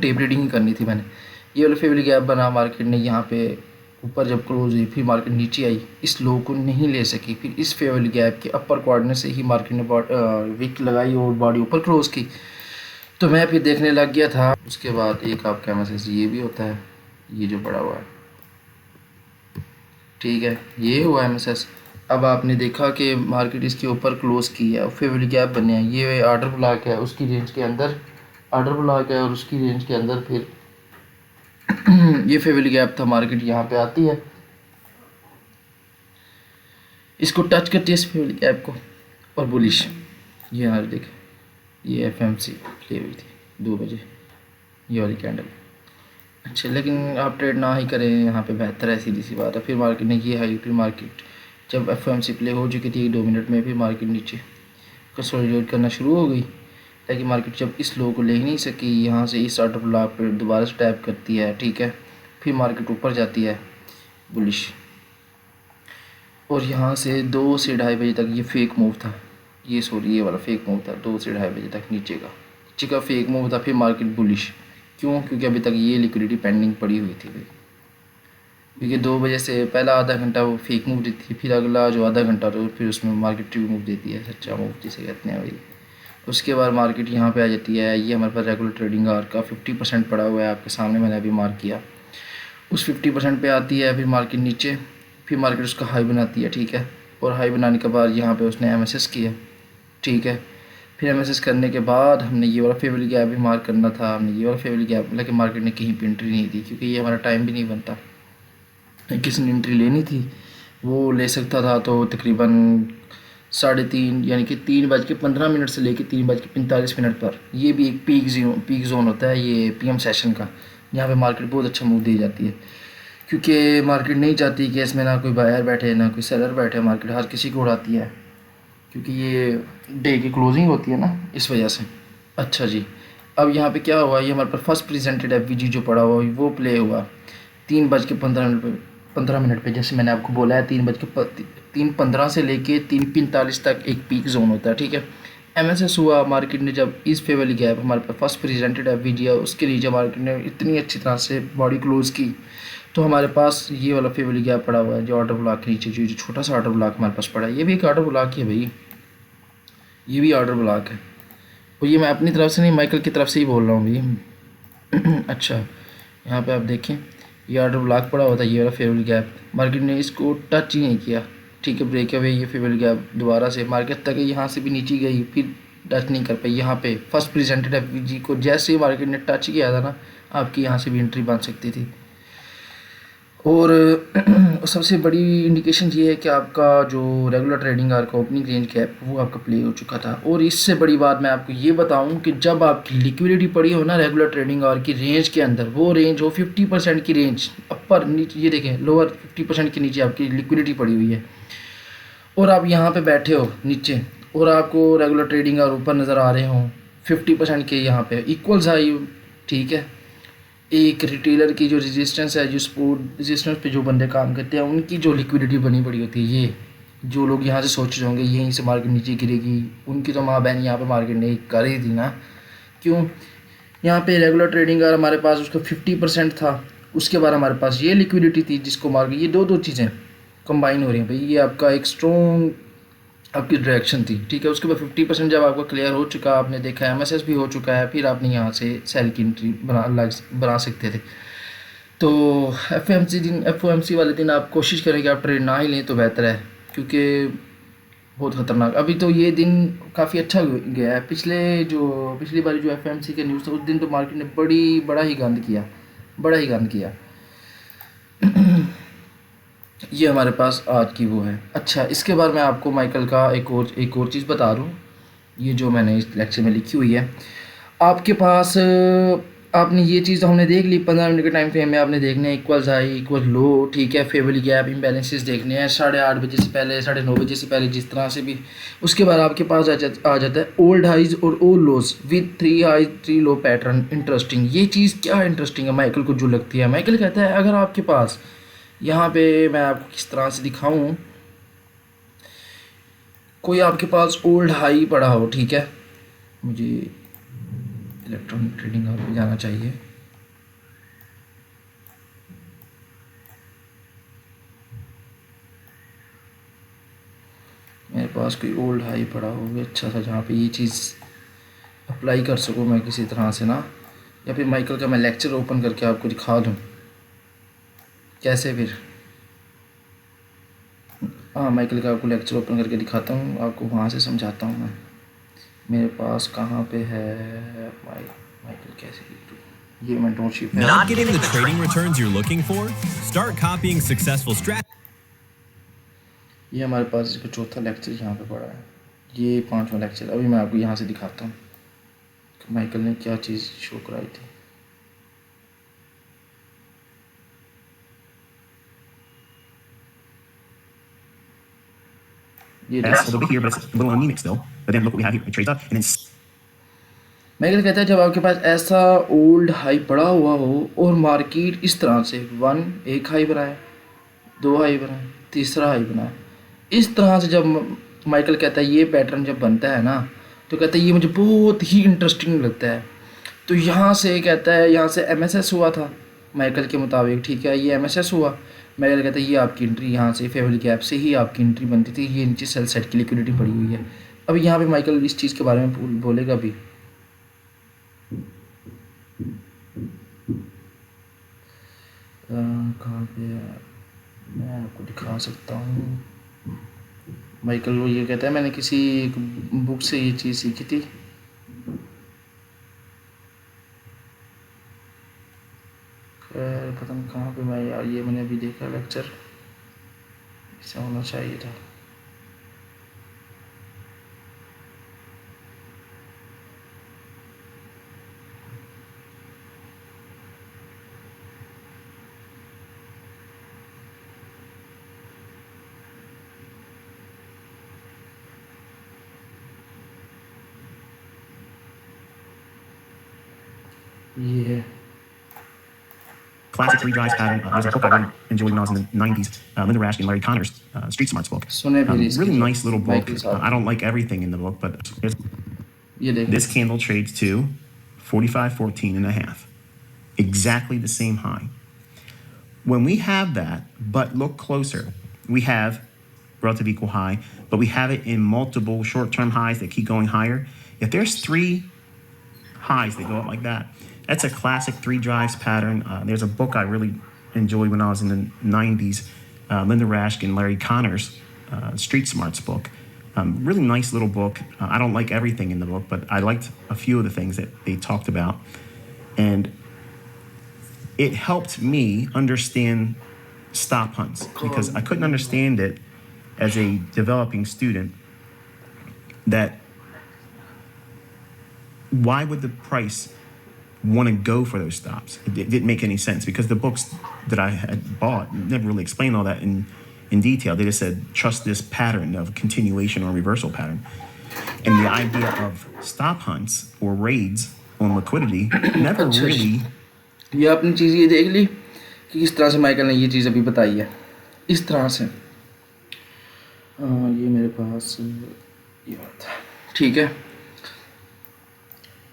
टेप रीडिंग ही करनी थी। मैंने ये वाला फेयर वैल्यू गैप बना, मार्केट ने यहाँ पे ऊपर जब क्लोज हुई, फिर मार्केट नीचे आई, इस लो को नहीं ले सकी, फिर इस फेयर वैल्यू गैप के अपर क्वाड्रेंट से ही मार्केट ने विक लगाई और बॉडी ऊपर क्लोज की। तो मैं फिर देखने लग गया था। उसके बाद एक आपका मैसेज ये भी होता है, ये जो पड़ा हुआ है, ठीक है, ये हुआ एमएसएस। अब आपने देखा कि मार्केट इसके ऊपर क्लोज की है, फेयर वैल्यू गैप बने हैं, ये ऑर्डर ब्लॉक है, उसकी रेंज के अंदर ऑर्डर ब्लॉक है, और उसकी रेंज के अंदर फिर ये फेयर वैल्यू गैप था, मार्केट यहाँ पे आती है, इसको टच करती है इस फेयर वैल्यू गैप को, और बुलिश ये यहाँ देखें, ये एफएमसी प्ले हुई थी 2 बजे, ये वाली कैंडल। अच्छा, लेकिन आप ट्रेड ना ही करें यहाँ पे, बेहतर है, सीधी सी बात है। फिर मार्केट ने ये हाई, फिर मार्केट जब एफओएमसी प्ले हो चुकी थी 2 मिनट में, फिर मार्केट नीचे कंसोलिडेट करना शुरू हो गई, लेकिन मार्केट जब इस लो को ले ही नहीं सकी, यहाँ से इस ऑर्डर ब्लॉक पर दोबारा से टैप करती है, ठीक है, फिर मार्केट ऊपर जाती है बुलिश, और यहाँ से 2 से 2:30 बजे तक ये फेक मूव था, ये वाला फेक मूव था 2 से 2:30 बजे तक नीचे का फेक मूव था। फिर मार्केट बुलिश, क्यों? क्योंकि अभी तक ये लिक्विडिटी पेंडिंग पड़ी हुई थी, क्योंकि 2 बजे से पहला आधा घंटा वो फेक मूव देती है, फिर अगला जो आधा घंटा तो फिर उसमें मार्केट रिव्यू मूव देती है, सच्चा मूव जिसे कहते हैं भाई। उसके बाद मार्केट यहाँ पे आ जाती है। ये हमारे पास रेगुलर ट्रेडिंग आवर का 50% पड़ा हुआ है, आपके सामने मैंने अभी मार्क किया। उस 50% पे आती है, फिर मार्केट नीचे, फिर मार्केट उसका हाई बनाती है, ठीक है। और हाई बनाने के बाद यहाँ पे उसने MSS किया, ठीक है। फिर MSS करने के बाद हमने ये वाला फेवरेट गैप भी मार्क करना था, हमने ये वाला फेवरेट गैप, लेकिन मार्केट ने कहीं पे एंट्री नहीं दी, क्योंकि ये हमारा टाइम भी नहीं बनता। किसी ने एंट्री लेनी थी वो ले सकता था, तो तकरीबन 3:30 यानी कि 3:15 से लेकर 3:45 पर, ये भी एक पीक जोन होता है ये PM सेशन का। यहाँ पे मार्केट बहुत अच्छा मूव दे जाती है, क्योंकि मार्केट नहीं चाहती कि इसमें ना कोई बायर बैठे ना कोई सेलर बैठे, मार्केट हर किसी को उड़ाती है, क्योंकि ये डे की क्लोजिंग होती है ना, इस वजह से। अच्छा जी, अब यहाँ पे क्या हुआ, ये हमारे पास फर्स्ट प्रेजेंटेड FVG जो पड़ा हुआ वो प्ले हुआ 3:15 पे, जैसे मैंने आपको बोला है 3:15 से लेके 3:45 तक एक पीक जोन होता है, ठीक है। MSS हुआ, मार्केट ने जब इस पे वाली गैप हमारे पास फर्स्ट प्रेजेंटेड FVG है उसके नीचे मार्केट ने इतनी अच्छी तरह से बॉडी क्लोज की, तो हमारे पास ये वाला पे वाली गैप पड़ा हुआ है जो ऑर्डर ब्लॉक के नीचे, जो छोटा सा ऑर्डर ब्लॉक हमारे पास पड़ा है, ये भी एक ऑर्डर ब्लॉक ही है भाई, ये भी ऑर्डर ब्लॉक है। और ये मैं अपनी तरफ से नहीं, माइकल की तरफ से ही बोल रहा हूँ भाई। अच्छा, यहाँ पे आप देखें ये ऑर्डर ब्लॉक पड़ा हुआ था, ये वाला फेवरेट गैप, मार्केट ने इसको टच ही नहीं किया, ठीक है। ब्रेक अवे ये फेवरेट गैप दोबारा से मार्केट तक यहाँ से भी नीचे गई, फिर टच नहीं कर पाई। यहाँ पे फर्स्ट प्रेजेंटेड FVG को जैसे ही मार्केट ने टच किया था ना, आपकी यहाँ से भी एंट्री बन सकती थी। और सबसे बड़ी इंडिकेशन ये है कि आपका जो रेगुलर ट्रेडिंग आवर का ओपनिंग रेंज गैप वो आपका प्ले हो चुका था। और इससे बड़ी बात मैं आपको ये बताऊं कि जब आपकी लिक्विडिटी पड़ी हो ना रेगुलर ट्रेडिंग आवर की रेंज के अंदर, वो रेंज हो 50% की रेंज, अपर नीचे, ये देखें लोअर 50% के नीचे आपकी लिक्विडिटी पड़ी हुई है, और आप यहाँ पे बैठे हो नीचे, और आपको रेगुलर ट्रेडिंग आवर ऊपर नज़र आ रहे हों 50% के, यहाँ पे इक्वल्स आई, ठीक है। एक रिटेलर की जो रेजिस्टेंस है, जो सपोर्ट रेजिस्टेंस पे जो बंदे काम करते हैं उनकी जो लिक्विडिटी बनी पड़ी होती है, ये जो लोग यहाँ से सोच रहे होंगे यहीं से मार्केट नीचे गिरेगी, उनकी तो माँ बहन यहाँ पे मार्केट ने कर ही दी ना। क्यों, यहाँ पे रेगुलर ट्रेडिंग अगर हमारे पास उसका 50% था, उसके बाद हमारे पास ये लिक्विडिटी थी जिसको मार्केट, ये दो चीज़ें कंबाइन हो रही हैं भाई, ये आपका एक स्ट्रॉन्ग आपकी डायरेक्शन थी, ठीक है। उसके बाद 50% जब आपका क्लियर हो चुका, आपने देखा MSS भी हो चुका है, फिर आपने यहाँ से सेल की एंट्री बना सकते थे। तो FOMC वाले दिन आप कोशिश करें कि आप ट्रेड ना ही लें तो बेहतर है, क्योंकि बहुत ख़तरनाक। अभी तो ये दिन काफ़ी अच्छा गया है, पिछली बार जो FOMC के न्यूज़ था उस दिन तो मार्केट ने बड़ा ही गंद किया। ये हमारे पास आज की वो है। अच्छा, इसके बाद मैं आपको माइकल का एक और चीज़ बता दूँ, ये जो मैंने इस लेक्चर में लिखी हुई है आपके पास। आपने ये चीज़ तो हमने देख ली, 15 मिनट के टाइम फ्रेम में आपने देखने इक्वल्स हाई इक्वल लो, ठीक है। फेवरेबल गैप इम्बैलेंसेस देखने हैं 8:30 बजे से पहले, 9:30 बजे से पहले, जिस तरह से भी। उसके बाद आपके पास आ जाता है ओल्ड हाइज और old lows with 3 high 3 low pattern. Interesting, ये चीज़ क्या इंटरेस्टिंग है माइकल को जो लगती है, माइकल कहता है अगर आपके पास यहाँ पे, मैं आपको किस तरह से दिखाऊं, कोई आपके पास ओल्ड हाई पड़ा हो, ठीक है। मुझे इलेक्ट्रॉनिक ट्रेडिंग हाउस पे जाना चाहिए। मेरे पास कोई ओल्ड हाई पड़ा हो अच्छा सा, जहाँ पे ये चीज़ अप्लाई कर सकूँ मैं किसी तरह से ना, या फिर माइकल का मैं लेक्चर ओपन करके आपको दिखा दूँ कैसे फिर। हाँ, माइकल का आपको लेक्चर ओपन करके दिखाता हूँ, आपको वहाँ से समझाता हूँ मैं। मेरे पास कहाँ पे है माइकल कैसे, ये मेंटरशिप है। Not getting the trading returns you're looking for? Start copying successful strategies. ये हमारे पास इसका चौथा लेक्चर यहाँ पे पड़ा है, ये 5वां लेक्चर। अभी मैं आपको यहाँ से दिखाता हूँ कि माइकल ने क्या चीज़ शो कराई थी। ये That's a little bit here, but it's a little anemic still. But then look what we have here. It trades up and then Michael कहता है जब आपके पास ऐसा ओल्ड हाई पड़ा हुआ हो और मार्केट इस तरह से एक हाई बनाए, 2 हाई बनाए, तीसरा हाई बनाए, इस तरह से जब माइकल कहता है ये पैटर्न जब बनता है ना, तो कहता है ये मुझे बहुत ही इंटरेस्टिंग लगता है। तो यहाँ से कहता है, यहाँ से MSS हुआ था माइकल के मुताबिक, ठीक है। ये MSS हुआ, माइकल कहता है ये आपकी एंट्री यहाँ से फेवरेबल गैप से ही आपकी एंट्री बनती थी, ये नीचे सेल साइड की लिक्विडिटी पड़ी हुई है। अब यहाँ पे माइकल इस चीज़ के बारे में बोलेगा भी। कहाँ पे है, मैं आपको दिखा सकता हूँ। माइकल वो ये कहता है मैंने किसी बुक से ये चीज़ सीखी थी। खैर पता नहीं कहाँ पे, मैं यार ये मैंने अभी देखा लेक्चर, ऐसा होना चाहिए था। ये है Classic three drives pattern. There's a book I really enjoyed when I was in the 90s, Linda Rasch and Larry Connor's Street Smarts book. सुने फिर इसकी Really जो nice little book. माइकल साहब I don't like everything in the book, but ये देख this candle trades to 45.14 and a half. Exactly the same high. When we have that, but look closer, we have relative equal high, but we have it in multiple short-term highs that keep going higher. If there's three highs that go up like that, that's a classic three drives pattern. There's a book I really enjoyed when I was in the 90s, Linda Rasch and Larry Connor's Street Smarts book. Really nice little book. I don't like everything in the book, but I liked a few of the things that they talked about. And it helped me understand stop hunts because I couldn't understand it as a developing student, that why would the price want to go for those stops? It didn't make any sense because the books that I had bought never really explained all that in detail. They just said, trust this pattern of continuation or reversal pattern. And the idea of stop hunts or raids on liquidity never really... ये आपने चीज़ ये देख ली कि किस तरह से Michael ने ये चीज़ अभी बताई है, इस तरह से। ये मेरे पास ये बात है, ठीक है।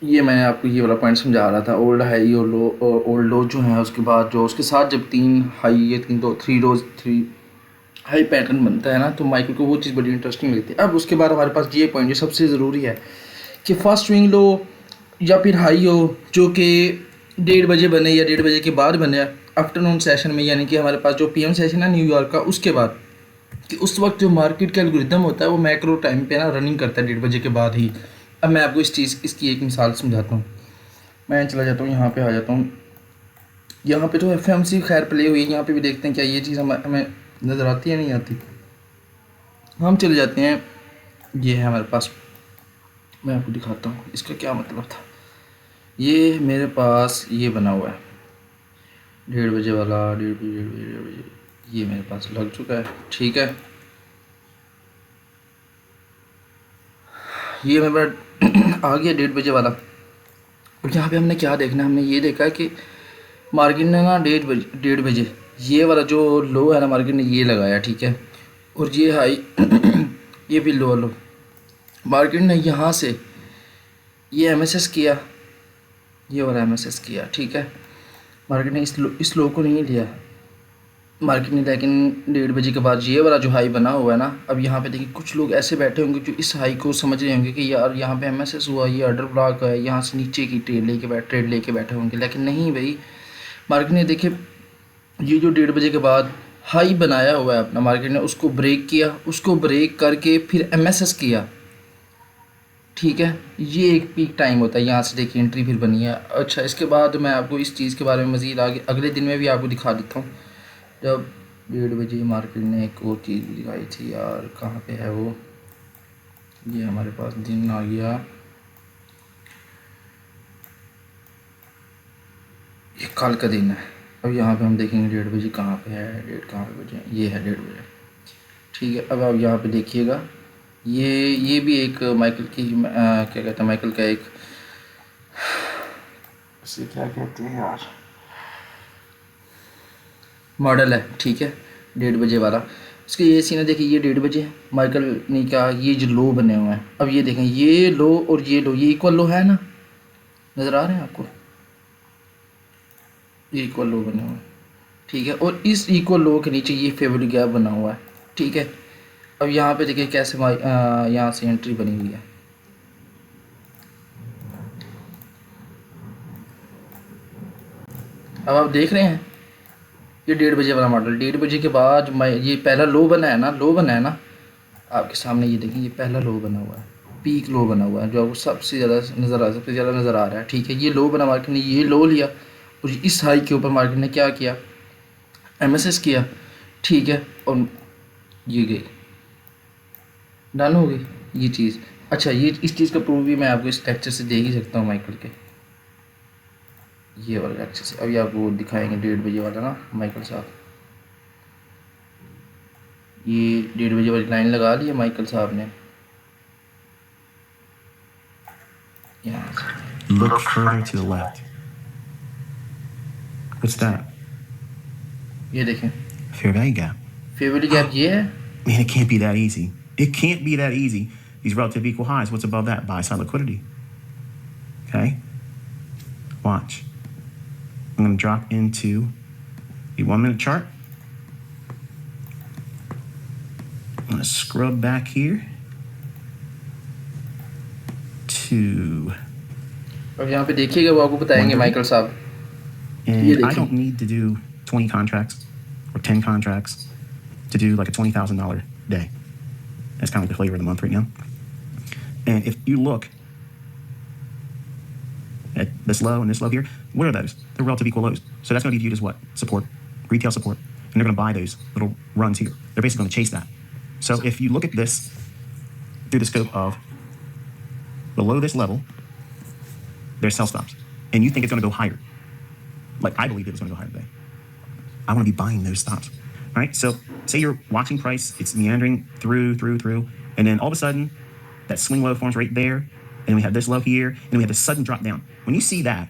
ये मैंने आपको ये वाला पॉइंट समझा रहा था, ओल्ड हाई और लो, ओल्ड लो जो है उसके बाद जो उसके साथ जब तीन हाई ये तीन तो थ्री हाई पैटर्न बनता है ना, तो माइकल को वो चीज़ बड़ी इंटरेस्टिंग लगती है। अब उसके बाद हमारे पास ये पॉइंट जो सबसे ज़रूरी है कि फर्स्ट स्विंग लो या फिर हाई हो जो कि 1:30 बजे बने या 1:30 बजे के बाद बने आफ्टरनून सेशन में, यानी कि हमारे पास जो पीएम सेशन है न्यूयॉर्क का, उसके बाद कि उस वक्त जो मार्केट का एल्गोरिथम होता है वो मैक्रो टाइम पे ना रनिंग करता है 1:30 बजे के बाद ही। अब मैं आपको इसकी एक मिसाल समझाता हूँ। मैं चला जाता हूँ यहाँ पे, आ जाता हूँ यहाँ पे, तो एफएमसी खैर प्ले हुई है, यहाँ पे भी देखते हैं क्या ये चीज़ हमें नज़र आती है नहीं आती। हम चले जाते हैं, ये है हमारे पास, मैं आपको दिखाता हूँ इसका क्या मतलब था। ये मेरे पास ये बना हुआ है 1:30 बजे वाला, 1:30 बजे ये मेरे पास लग चुका है, ठीक है। ये मेरे पास आ गया 1:30 बजे वाला। और यहाँ पे हमने क्या देखना है, हमने ये देखा है कि मार्केट ने ना 1:30 बजे ये वाला जो लो है ना मार्केट ने ये लगाया, ठीक है। और ये हाई ये भी लो मार्केट ने यहाँ से ये एमएसएस किया, ये वाला एमएसएस किया, ठीक है। मार्केट ने इस लो को नहीं लिया मार्केट ने, लेकिन 1:30 बजे के बाद ये वाला जो हाई बना हुआ है ना, अब यहाँ पे देखिए कुछ लोग ऐसे बैठे होंगे जो इस हाई को समझ रहे होंगे कि यार यहाँ पे एमएसएस हुआ, ये ऑर्डर ब्लॉक है, यहाँ से नीचे की ट्रेड लेके बैठे होंगे। लेकिन नहीं भाई, मार्केट ने देखिए ये जो 1:30 बजे के बाद हाई बनाया हुआ है अपना, मार्केट ने उसको ब्रेक किया, उसको ब्रेक करके फिर एमएसएस किया, ठीक है। ये एक पीक टाइम होता है, यहाँ से देखिए एंट्री फिर बनी है। अच्छा, इसके बाद मैं आपको इस चीज़ के बारे में मज़ीद आगे अगले दिन में भी आपको दिखा देता हूँ। जब 1:30 बजे मार्केट ने एक और चीज़ दिखाई थी यार, कहाँ पे है वो, ये हमारे पास दिन आ गया, ये कल का दिन है। अब यहाँ पे हम देखेंगे 1:30 बजे कहाँ पे है, डेट कहाँ पे बजे, ये है 1:30 बजे, ठीक है। अब आप यहाँ पे देखिएगा, ये भी एक माइकल की क्या कहते हैं, माइकल का एक, उसे क्या कहते हैं यार, मॉडल है, ठीक है, 1:30 बजे वाला। उसके ये सीन है, देखिए ये 1:30 बजे है, माइकल ने कहा ये जो लो बने हुए हैं, अब ये देखें ये लो और ये लो, ये इक्वल लो है ना, नज़र आ रहे हैं आपको, ये इक्वल लो बने हुए हैं, ठीक है। और इस इक्वल लो के नीचे ये फेवरेट गैप बना हुआ है, ठीक है। अब यहाँ पे देखिए कैसे यहाँ से एंट्री बनी हुई है। अब आप देख रहे हैं ये 1:30 वाला मॉडल, 1:30 के बाद ये पहला लो बना है ना, आपके सामने ये देखिए, ये पहला लो बना हुआ है, पीक लो बना हुआ है जो आपको सबसे ज़्यादा नज़र आ रहा है। ठीक है, ये लो बना, मार्केट ने ये लो लिया और इस हाई के ऊपर मार्केट ने क्या किया, एमएसएस किया। ठीक है, और ये गई, डन हो गई ये चीज़। अच्छा, ये इस चीज़ का प्रूफ भी मैं आपको इस लेक्चर से दे ही सकता हूँ माइकल के, ये वाला लेक्चर से। अभी आपको दिखाएंगे 1:30 वाला ना माइकल साहब, ये 1:30 वाली लाइन लगा ली है माइकल साहब ने यहाँ से। Look further to the left. What's that? ये देखें Fair value gap. Fair value gap ये है। Man, it can't be that easy. It can't be that easy. These relative equal highs, what's above that? Buy side liquidity. Okay? Watch. I'm going to drop into the 1-minute chart. I'm going to scrub back here to, अब यहाँ पे देखिएगा, वो आपको बताएंगे Michael साहब। and I don't need to do 20 contracts or 10 contracts to do like a $20,000 day. That's kind of like the flavor of the month right now. And if you look at this low and this low here, what are those? They're relative equal lows. So that's going to be viewed as what? Support, retail support. And they're going to buy those little runs here. They're basically going to chase that. So if you look at this through the scope of below this level, there's sell stops. And you think it's going to go higher. Like I believe it was going to go higher today. I want to be buying those stops. All right. So say you're watching price, it's meandering through. And then all of a sudden, that swing low forms right there. And we have this low here. And we have this sudden drop down. When you see that,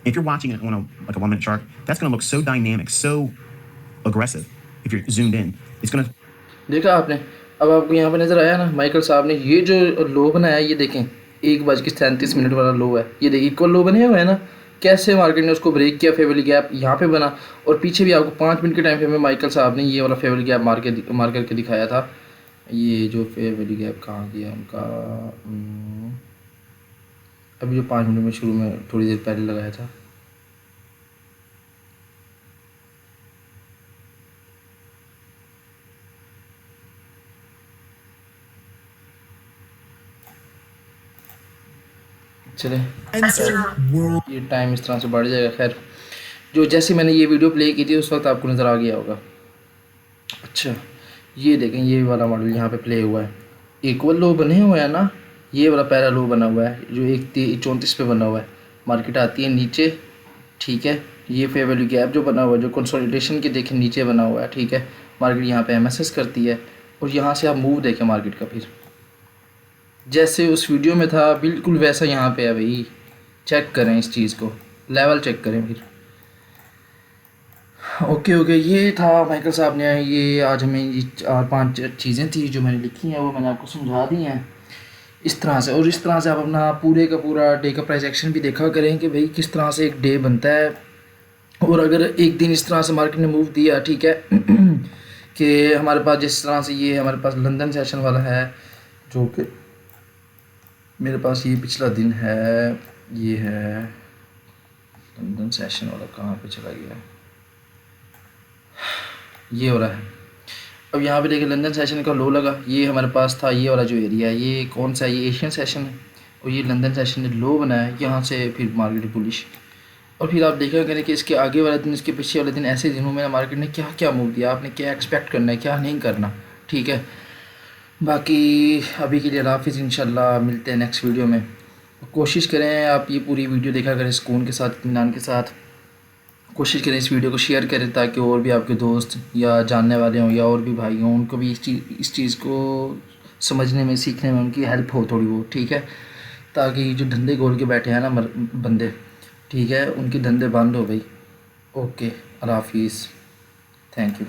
if you're watching it on like a 1-minute chart, that's going to look so dynamic, so aggressive. If you're zoomed in, it's going to. देखा आपने, अब आपको यहाँ पे नज़र आया ना, Michael साहब ने ये जो लो बनाया, ये देखें 1:37 वाला लो है, ये देखिए इक्वल लो बने हुए है ना, कैसे मार्केट ने उसको ब्रेक किया, फेयर वैल्यू गैप यहाँ पे बना। और पीछे भी आपको 5 मिनट के टाइम फ्रेम में माइकल साहब ने ये वाला फेयर वैल्यू गैप मार करके दिखाया था। ये जो फेयर वैल्यू गैप कहाँ गया उनका, अभी जो 5 मिनट में शुरू में थोड़ी देर पहले लगाया था, चले ये टाइम इस तरह से बढ़ जाएगा। खैर, जो जैसे मैंने ये वीडियो प्ले की थी उस वक्त आपको नज़र आ गया होगा। अच्छा, ये देखें ये वाला मॉडल यहाँ पे प्ले हुआ है, इक्वल लो बने हुए हैं ना, ये वाला पहला लो बना हुआ है जो 1:34 पे बना हुआ है, मार्केट आती है नीचे। ठीक है, ये फेयर वैल्यू गैप जो बना हुआ है, जो कंसोलिडेशन के देखें नीचे बना हुआ है। ठीक है, मार्केट यहाँ पे एमएसएस करती है और यहाँ से आप मूव देखें मार्केट का, फिर जैसे उस वीडियो में था बिल्कुल वैसा यहाँ पे है भाई। चेक करें इस चीज़ को, लेवल चेक करें फिर। ओके, ये था माइकल साहब ने, ये आज हमें ये 4-5 चीज़ें थी जो मैंने लिखी हैं, वो मैंने आपको समझा दी हैं इस तरह से। और इस तरह से आप अपना पूरे का पूरा डे का प्राइस एक्शन भी देखा करें कि भाई किस तरह से एक डे बनता है। और अगर एक दिन इस तरह से मार्केट ने मूव दिया, ठीक है कि हमारे पास जिस तरह से ये हमारे पास लंदन सेशन वाला है, जो कि मेरे पास ये पिछला दिन है, ये है लंदन सेशन वाला, कहाँ पे चला गया, ये हो रहा है। अब यहाँ पे देखिए लंदन सेशन का लो लगा, ये हमारे पास था ये वाला जो एरिया है, ये कौन सा है, ये एशियन सेशन है और ये लंदन सेशन ने लो बनाया है, यहाँ से फिर मार्केट बुलिश। और फिर आप देखा करें कि इसके आगे वाले दिन, इसके पीछे वाले दिन, ऐसे दिनों में मार्केट ने क्या क्या मूव दिया, आपने क्या एक्सपेक्ट करना है, क्या नहीं करना। ठीक है, बाकी अभी के लिए अल्लाह हाफ़िज़, इंशाल्लाह मिलते हैं नेक्स्ट वीडियो में। कोशिश करें आप ये पूरी वीडियो देखा करें सुकून के साथ, इत्मीनान के साथ। कोशिश करें इस वीडियो को शेयर करें ताकि और भी आपके दोस्त या जानने वाले हों या और भी भाई हों, उनको भी इस चीज़ को समझने में, सीखने में उनकी हेल्प हो थोड़ी बहुत। ठीक है, ताकि जो धंधे खोल के बैठे हैं ना बंदे, ठीक है, उनके धंधे बंद हो भाई। ओके, अल्लाह हाफ़िज़, थैंक यू।